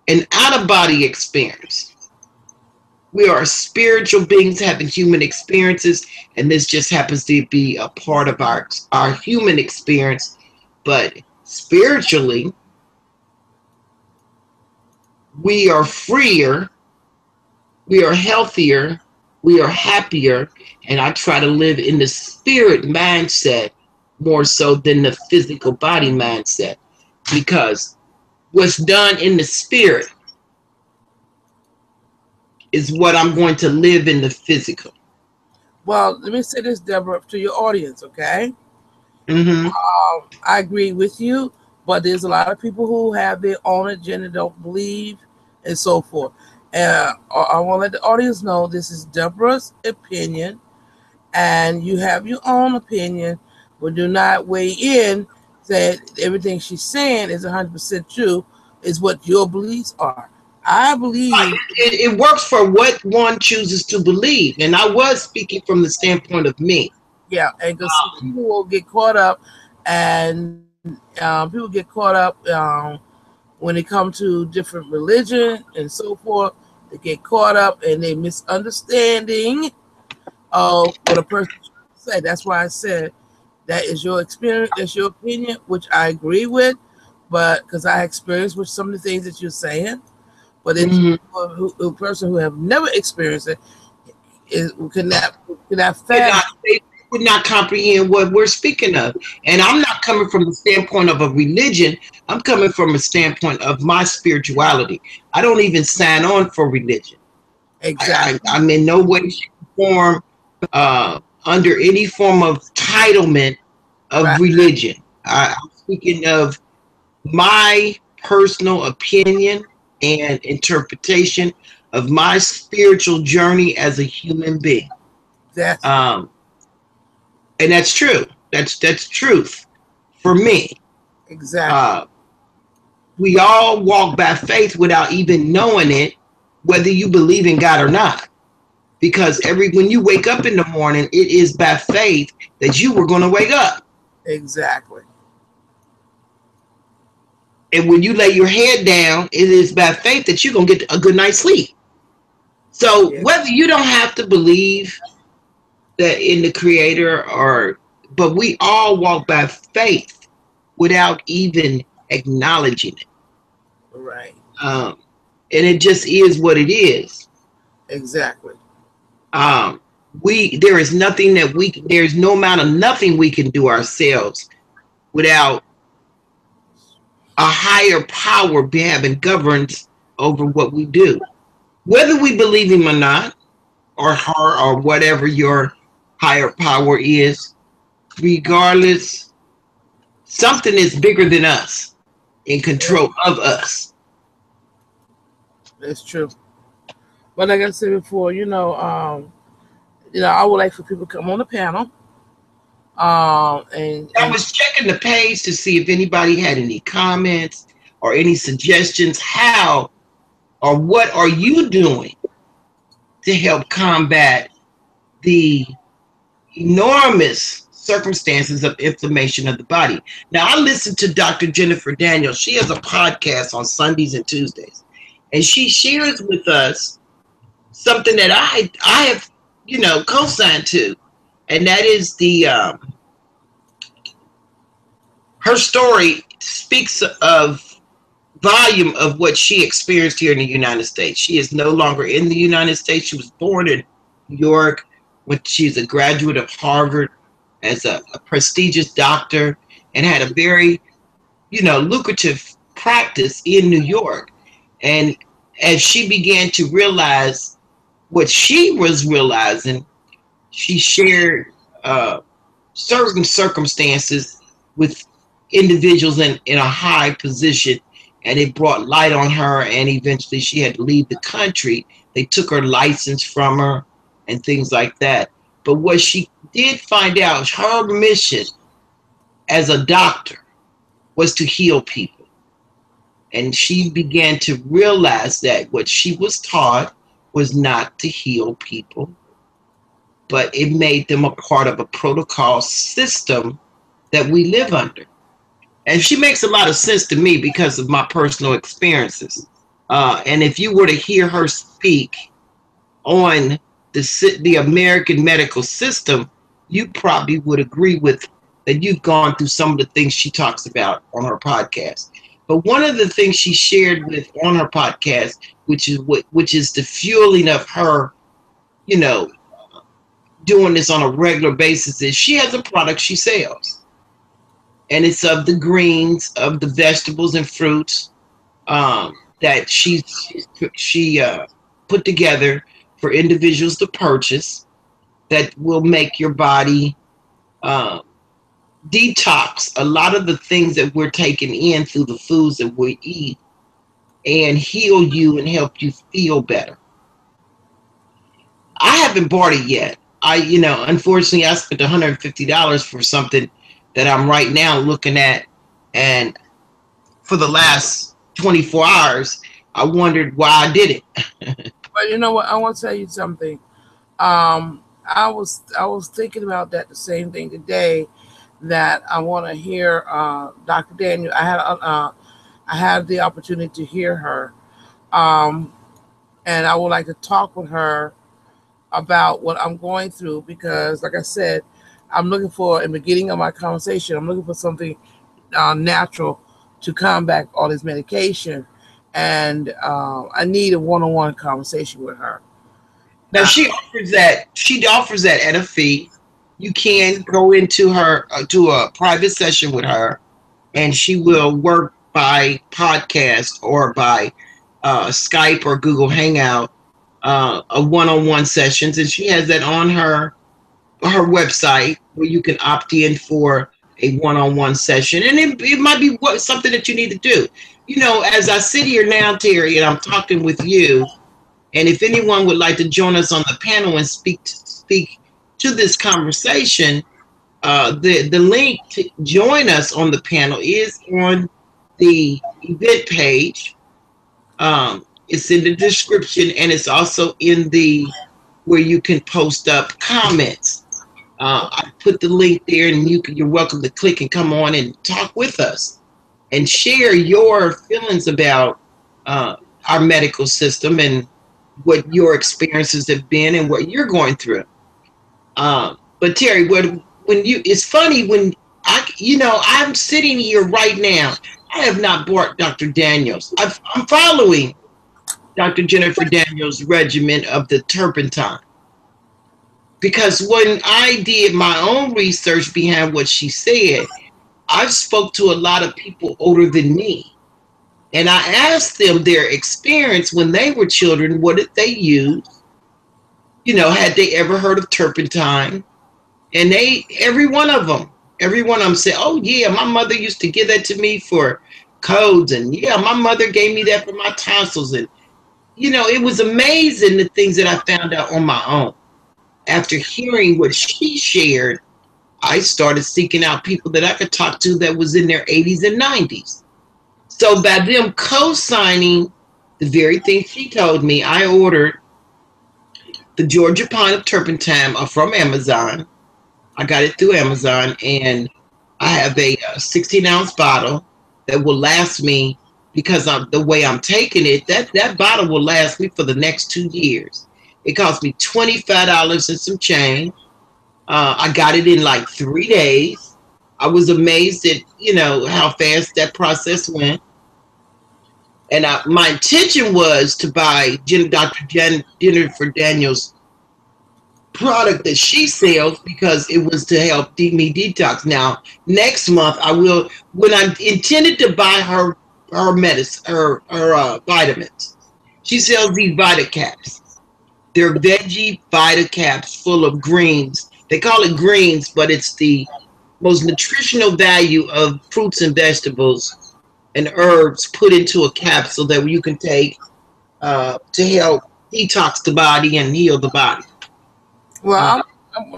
an out-of-body experience. We are spiritual beings having human experiences, and this just happens to be a part of our human experience. But spiritually, we are freer, we are healthier, we are happier, and I try to live in the spirit mindset more so than the physical body mindset, because what's done in the spirit is what I'm going to live in the physical. Well, let me say this, Deborah, to your audience, okay? Mm-hmm. I agree with you, but there's a lot of people who have their own agenda, don't believe, and so forth. And I want to let the audience know this is Deborah's opinion, and you have your own opinion, but do not weigh in that everything she's saying is 100% true, is what your beliefs are. I believe it works for what one chooses to believe, and I was speaking from the standpoint of me. yeah, and because people will get caught up, and people get caught up when it comes to different religion and so forth. They get caught up and they misunderstanding of what a person said. That's why I said that is your experience, that's your opinion, which I agree with, but because I experienced with some of the things that you're saying. But it's a person who have never experienced it cannot fathom. They would not comprehend what we're speaking of. And I'm not coming from the standpoint of a religion. I'm coming from a standpoint of my spirituality. I don't even sign on for religion. Exactly. I'm in no way, shape, or form under any form of entitlement of religion. I'm speaking of my personal opinion and interpretation of my spiritual journey as a human being. And that's true. That's truth for me. Exactly. We all walk by faith without even knowing it, whether you believe in God or not. Because when you wake up in the morning, it is by faith that you were going to wake up. Exactly. And when you lay your head down, it is by faith that you're going to get a good night's sleep. So whether you don't have to believe that in the Creator, but we all walk by faith without even acknowledging it. Right. And it just is what it is. Exactly. There's no amount of nothing we can do ourselves without a higher power having governance over what we do. Whether we believe him or not, or her, or whatever your higher power is, regardless, something is bigger than us, in control of us. That's true. But like I said before, I would like for people to come on the panel. I And was checking the page to see if anybody had any comments or any suggestions. How or what are you doing to help combat the enormous circumstances of inflammation of the body? Now, I listen to Dr. Jennifer Daniels. She has a podcast on Sundays and Tuesdays, and she shares with us something that I have, co-signed to, and that is the her story speaks of volume of what she experienced here in the United States. She is no longer in the United States. She was born in New York, when she's a graduate of Harvard as a prestigious doctor, and had a very, lucrative practice in New York. And as she began to realize what she was realizing, she shared certain circumstances with individuals in a high position, and it brought light on her, and eventually she had to leave the country. They took her license from her and things like that. But what she did find out, her mission as a doctor was to heal people. And she began to realize that what she was taught was not to heal people, but it made them a part of a protocol system that we live under. And she makes a lot of sense to me because of my personal experiences. And if you were to hear her speak on the American medical system, you probably would agree with that you've gone through some of the things she talks about on her podcast. But one of the things she shared with on her podcast, which is the fueling of her, doing this on a regular basis, is she has a product she sells, and it's of the greens, of the vegetables and fruits that she put together for individuals to purchase, that will make your body detox a lot of the things that we're taking in through the foods that we eat, and heal you and help you feel better. I haven't bought it yet. Unfortunately, I spent $150 for something that I'm right now looking at, and for the last 24 hours, I wondered why I did it. but you know what? I want to tell you something. I was thinking about that the same thing today. That I want to hear Dr. Daniel. I had the opportunity to hear her, um, and I would like to talk with her about what I'm going through because, like I said, I'm looking for in the beginning of my conversation. I'm looking for something natural to combat all this medication, and I need a one-on-one conversation with her. Now she offers that. She offers that at a fee. You can go into her to a private session with her, and she will work by podcast or by Skype or Google Hangout, a one-on-one sessions, and she has that on her website where you can opt in for a one-on-one session, and it might be something that you need to do. As I sit here now, Terry, and I'm talking with you, and if anyone would like to join us on the panel and speak to this conversation, the link to join us on the panel is on the event page. It's in the description, and it's also in the where you can post up comments. I put the link there, and you're welcome to click and come on and talk with us and share your feelings about our medical system and what your experiences have been and what you're going through. But Terry, it's funny when I'm sitting here right now. I have not bought Dr. Daniels. I'm following Dr. Jennifer Daniels' regimen of the turpentine, because when I did my own research behind what she said, I've spoke to a lot of people older than me, and I asked them their experience when they were children. What did they use? Had they ever heard of turpentine? And every one of them said, "Oh yeah, my mother used to give that to me for colds, and yeah, my mother gave me that for my tonsils." And it was amazing the things that I found out on my own. After hearing what she shared, I started seeking out people that I could talk to that was in their 80s and 90s. So by them co-signing the very thing she told me, I ordered the Georgia pine of turpentine from Amazon. I got it through Amazon, and I have a 16-ounce bottle that will last me because of the way I'm taking it. That bottle will last me for the next 2 years. It cost me $25 and some change. I got it in like 3 days. I was amazed at how fast that process went. And my intention was to buy Dr. Jennifer Daniels product that she sells because it was to help me detox. Now, next month I will. When I intended to buy her medicine, her vitamins, she sells these Vita caps. They're veggie Vita caps full of greens. They call it greens, but it's the most nutritional value of fruits and vegetables and herbs put into a capsule that you can take to help detox the body and heal the body. Well,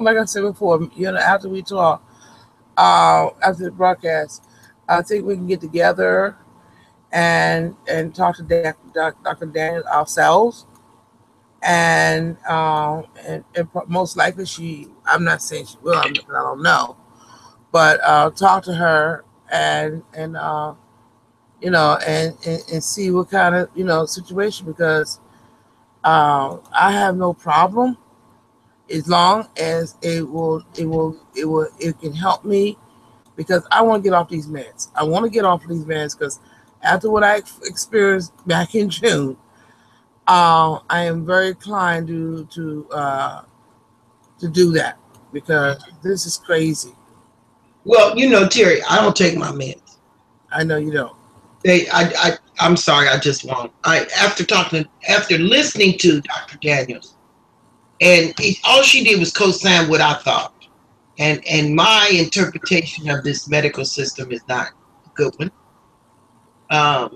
like I said before, after we talk, after the broadcast, I think we can get together and talk to Dr. Daniel ourselves, and most likely I'm not saying she will, I don't know, but talk to her and see what kind of situation, because I have no problem as long as it can help me, because I want to get off these meds. I want to get off these meds because after what I experienced back in June, I am very inclined to do that, because this is crazy. Well, Terry, I don't take my meds. I know you don't. I'm sorry, I just won't. After listening to Dr. Daniels, and all she did was co-sign what I thought, and my interpretation of this medical system is not a good one.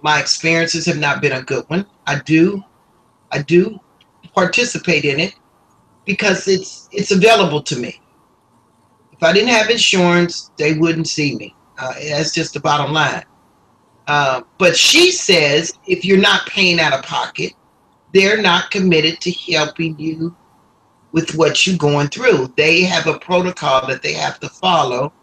My experiences have not been a good one. I do participate in it because it's available to me. If I didn't have insurance, they wouldn't see me. That's just the bottom line. But she says if you're not paying out of pocket, they're not committed to helping you with what you're going through. They have a protocol that they have to follow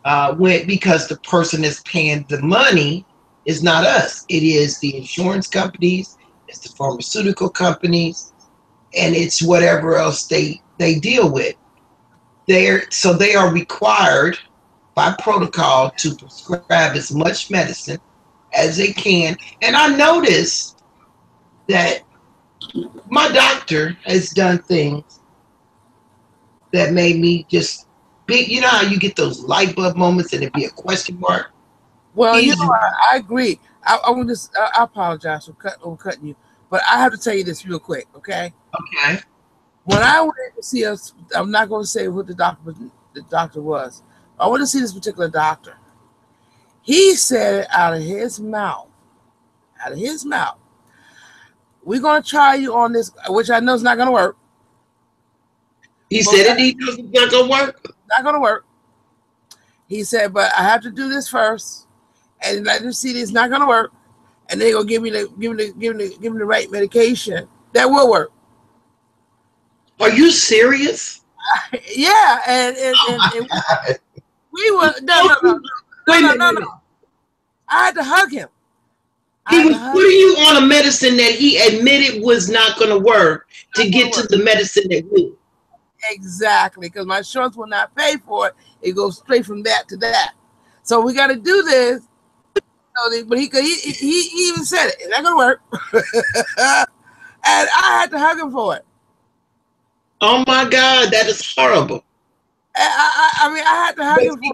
because the person that's paying the money is not us. It is the insurance companies, it's the pharmaceutical companies, and it's whatever else they deal with. They are required by protocol to prescribe as much medicine as they can. And I noticed that my doctor has done things that made me just big. You know how you get those light bulb moments and it be a question mark? Well, I agree. I apologize for cutting you, but I have to tell you this real quick, okay? Okay. When I went to see us, I'm not going to say what the doctor was. I went to see this particular doctor. He said out of his mouth, we're going to try you on this, which I know is not going to work. He said it knows it's not going to work? Not going to work. He said, but I have to do this first, and let them see this not going to work, and they're going to give me the right medication that will work. Are you serious? Yeah, and we were no. I had to hug him. He was putting you on a medicine that he admitted was not going to work to get to the medicine that would. Exactly, because my insurance will not pay for it. It goes straight from that to that. So we got to do this. But he even said it. It's not going to work. And I had to hug him for it. Oh my God, that is horrible. I mean, I had to hug him for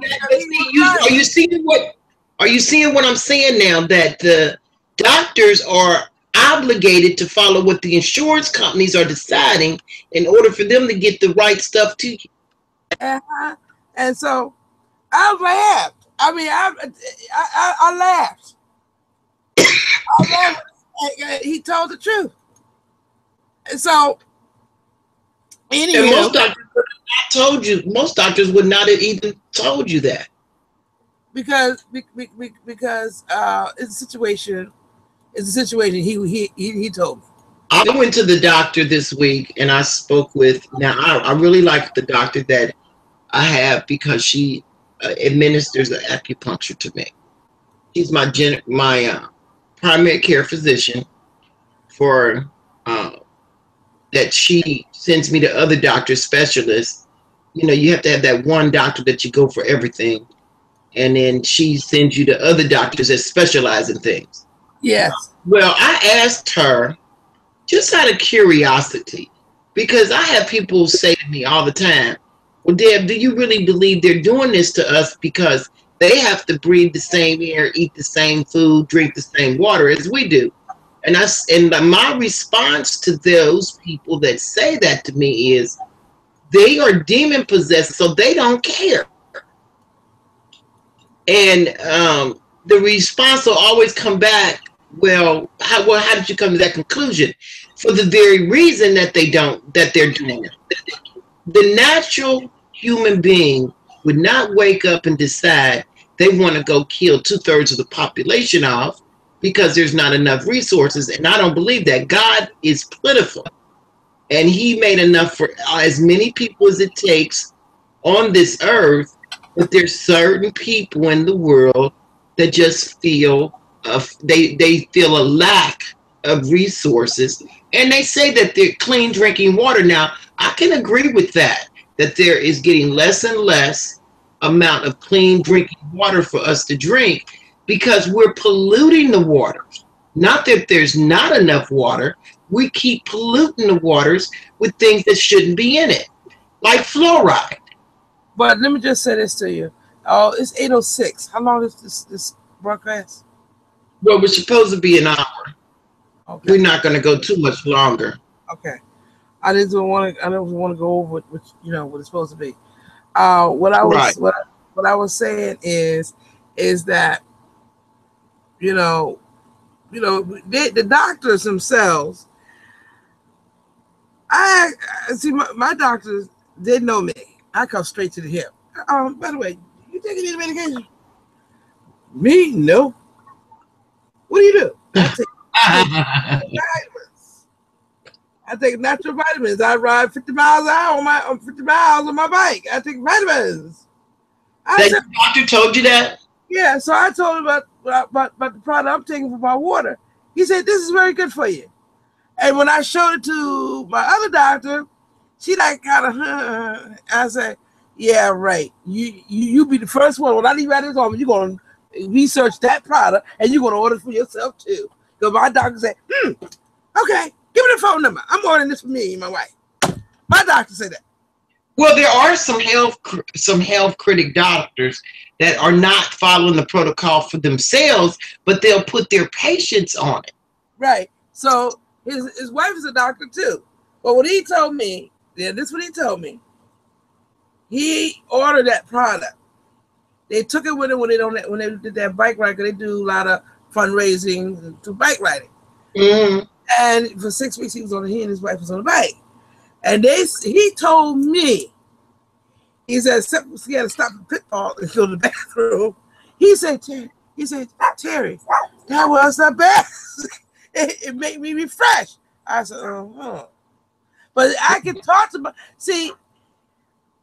it. Are you seeing what I'm saying now? That the doctors are obligated to follow what the insurance companies are deciding in order for them to get the right stuff to you. And so I laughed. I mean, I laughed. I laughed. He told the truth. And so, And anyhow, most doctors would not have even told you that. because it's a situation. It's a situation. He told me. I went to the doctor this week and I spoke with. Now I really like the doctor that I have because she administers the acupuncture to me. She's my primary care physician for that. She sends me to other doctors, specialists. You know, you have to have that one doctor that you go for everything, and then she sends you to other doctors that specialize in things. Yes. Well, I asked her just out of curiosity, because I have people say to me all the time, well, Deb, do you really believe they're doing this to us because they have to breathe the same air, eat the same food, drink the same water as we do? And my response to those people that say that to me is they are demon possessed, so they don't care. And the response will always come back, well, how did you come to that conclusion? For the very reason that they're doing it. The natural human being would not wake up and decide they want to go kill 2/3 of the population off because there's not enough resources. And I don't believe that. God is plentiful. And he made enough for as many people as it takes on this earth. But there's certain people in the world that just feel they feel a lack of resources, and they say that they're clean drinking water. Now, I can agree with that there is getting less and less amount of clean drinking water for us to drink because we're polluting the waters. Not that there's not enough water, we keep polluting the waters with things that shouldn't be in it, like fluoride. But let me just say this to you. Oh, it's 8:06. How long is this broadcast? Well, we're supposed to be an hour. Okay. We're not going to go too much longer. Okay. I don't want to go over what it's supposed to be. What I was saying is that the doctors themselves. I see my doctors. They know me. I come straight to the hip. By the way, you taking any medication? Me? No. What do you do? I take natural vitamins. I ride 50 miles an hour on 50 miles on my bike. I take vitamins. The doctor told you that? Yeah, so I told him about the product I'm taking for my water. He said, this is very good for you. And when I showed it to my other doctor, she like kind of, I said, yeah, right. You be the first one. When I leave out of this office, you're going to research that product and you're going to order it for yourself too. Because my doctor said, okay, give me the phone number. I'm ordering this for me and my wife. My doctor said that. Well, there are some health critic doctors that are not following the protocol for themselves, but they'll put their patients on it. Right. So his wife is a doctor too. But what he told me, this is what he told me. He ordered that product. They took it with them when they did that bike ride, because they do a lot of fundraising to bike riding. Mm-hmm. And for 6 weeks, he and his wife was on the bike. And he told me, he said, he had to stop the pitfall and go to the bathroom. He said, Terry, that was the best. It made me refresh. I said, But I can talk to see,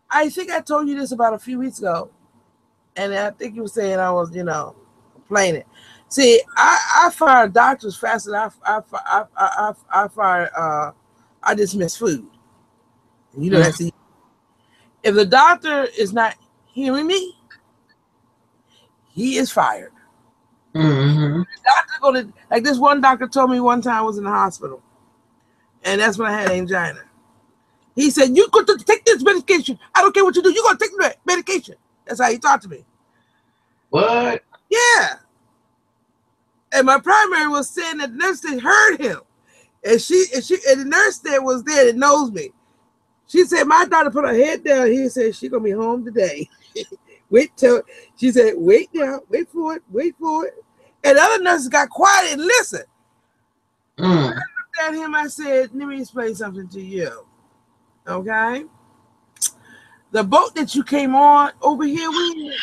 I think I told you this about a few weeks ago. And I think you were saying I was, complaining. See, I fire doctors faster than I dismiss food. And that's easy. If the doctor is not hearing me, he is fired. Mm-hmm. The doctor like this one doctor told me one time I was in the hospital, and that's when I had angina. He said, "You got to take this medication. I don't care what you do. You're gonna take the medication." That's how he talked to me. What? Yeah. And my primary was saying that the nurse that heard him, and the nurse that was there that knows me. She said, my daughter put her head down. He said, she's going to be home today. She said, wait now, wait for it. And the other nurses got quiet and listened. Mm. looked at him. I said, "Let me explain something to you. Okay, the boat that you came on over here with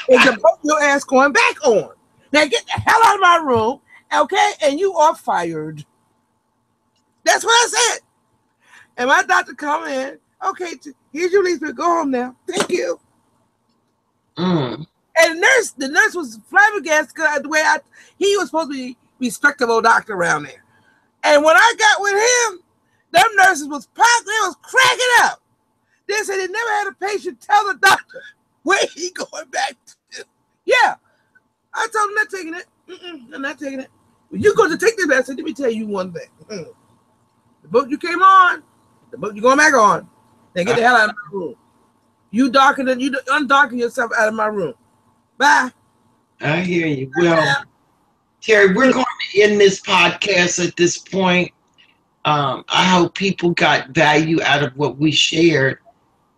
is the boat your ass going back on. Now get the hell out of my room, okay? And you are fired." That's what I said. And my doctor come in. Okay, here's your lease. Go home now. Thank you. Mm. And the nurse was flabbergasted because the way he was supposed to be respectable doctor around there. And when I got with him, them nurses was packed. They was cracking up. They said they never had a patient tell the doctor where he going back to. Yeah, I told him not taking it. I'm not taking it. When you go to take this, I said, let me tell you one thing. The boat you came on, the boat you're going back on. Now get the hell out of my room. You undarken yourself out of my room. Bye. I hear you. Well, Terry, we're going to end this podcast at this point. I hope people got value out of what we shared.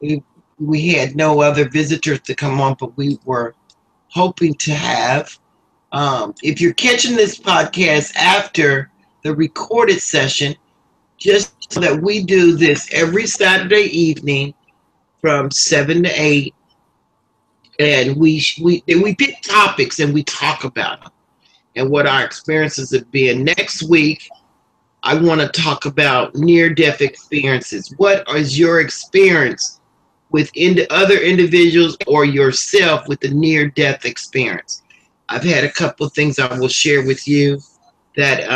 We had no other visitors to come on, but we were hoping to have. If you're catching this podcast after the recorded session, just so that we do this every Saturday evening from 7 to 8, and we pick topics and we talk about them and what our experiences have been. Next week, I want to talk about near-death experiences. What is your experience with other individuals or yourself with the near-death experience? I've had a couple of things I will share with you that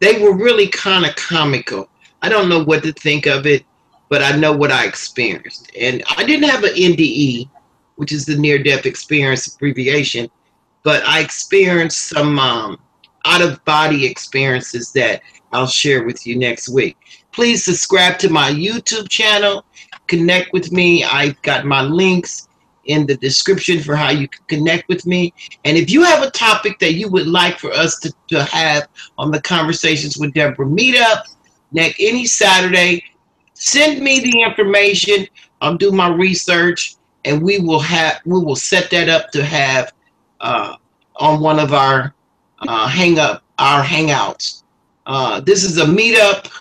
they were really kind of comical. I don't know what to think of it, but I know what I experienced. And I didn't have an NDE, which is the near-death experience abbreviation, but I experienced some out-of-body experiences that I'll share with you next week. Please subscribe to my YouTube channel. Connect with me. I've got my links in the description for how you can connect with me. And if you have a topic that you would like for us to have on the Conversations with Deborah Meetup any Saturday, send me the information. I'll do my research, and we will set that up to have on one of our hangouts. This is a meetup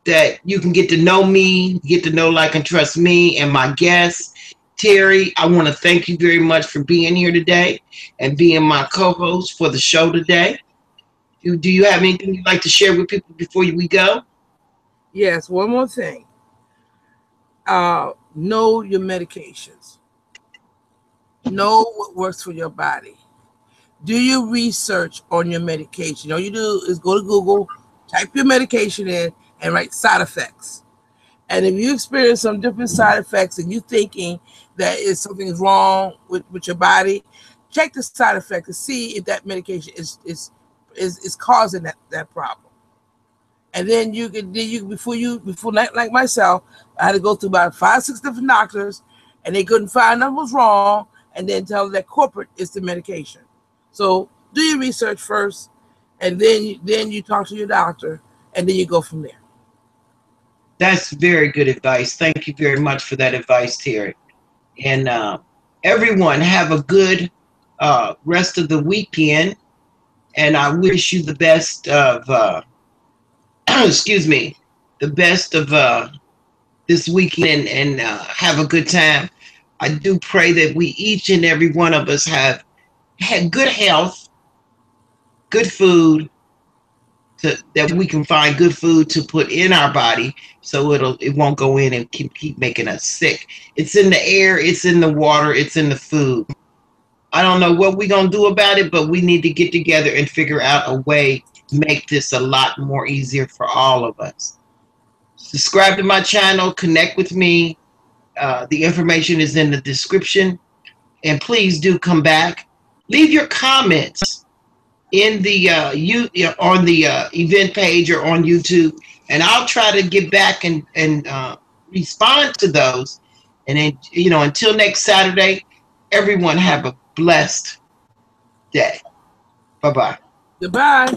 that you can get to know me, get to know, like, and trust me and my guests. Terry, I want to thank you very much for being here today and being my co-host for the show today. Do you have anything you'd like to share with people before we go? Yes, one more thing. Know your medications. Know what works for your body. Do your research on your medication. All you do is go to Google, type your medication in, and write side effects. And if you experience some different side effects and you're thinking that something is wrong with your body, check the side effect to see if that medication is causing that problem. And then you before like myself, I had to go through about 5-6 different doctors, and they couldn't find nothing was wrong, and then tell that corporate is the medication. So do your research first, and then you talk to your doctor, and then you go from there. That's very good advice. Thank you very much for that advice, Terry. And everyone have a good rest of the weekend. And I wish you the best of, excuse me, the best of this weekend, and have a good time. I do pray that we, each and every one of us, have had good health, good food, that we can find good food to put in our body so it won't go in and keep making us sick. It's in the air, it's in the water, it's in the food. I don't know what we're going to do about it, but we need to get together and figure out a way to make this a lot more easier for all of us. Subscribe to my channel, connect with me. The information is in the description. And please do come back. Leave your comments in the on the event page or on YouTube, and I'll try to get back and respond to those. And then, until next Saturday, everyone have a blessed day. Bye-bye. Goodbye.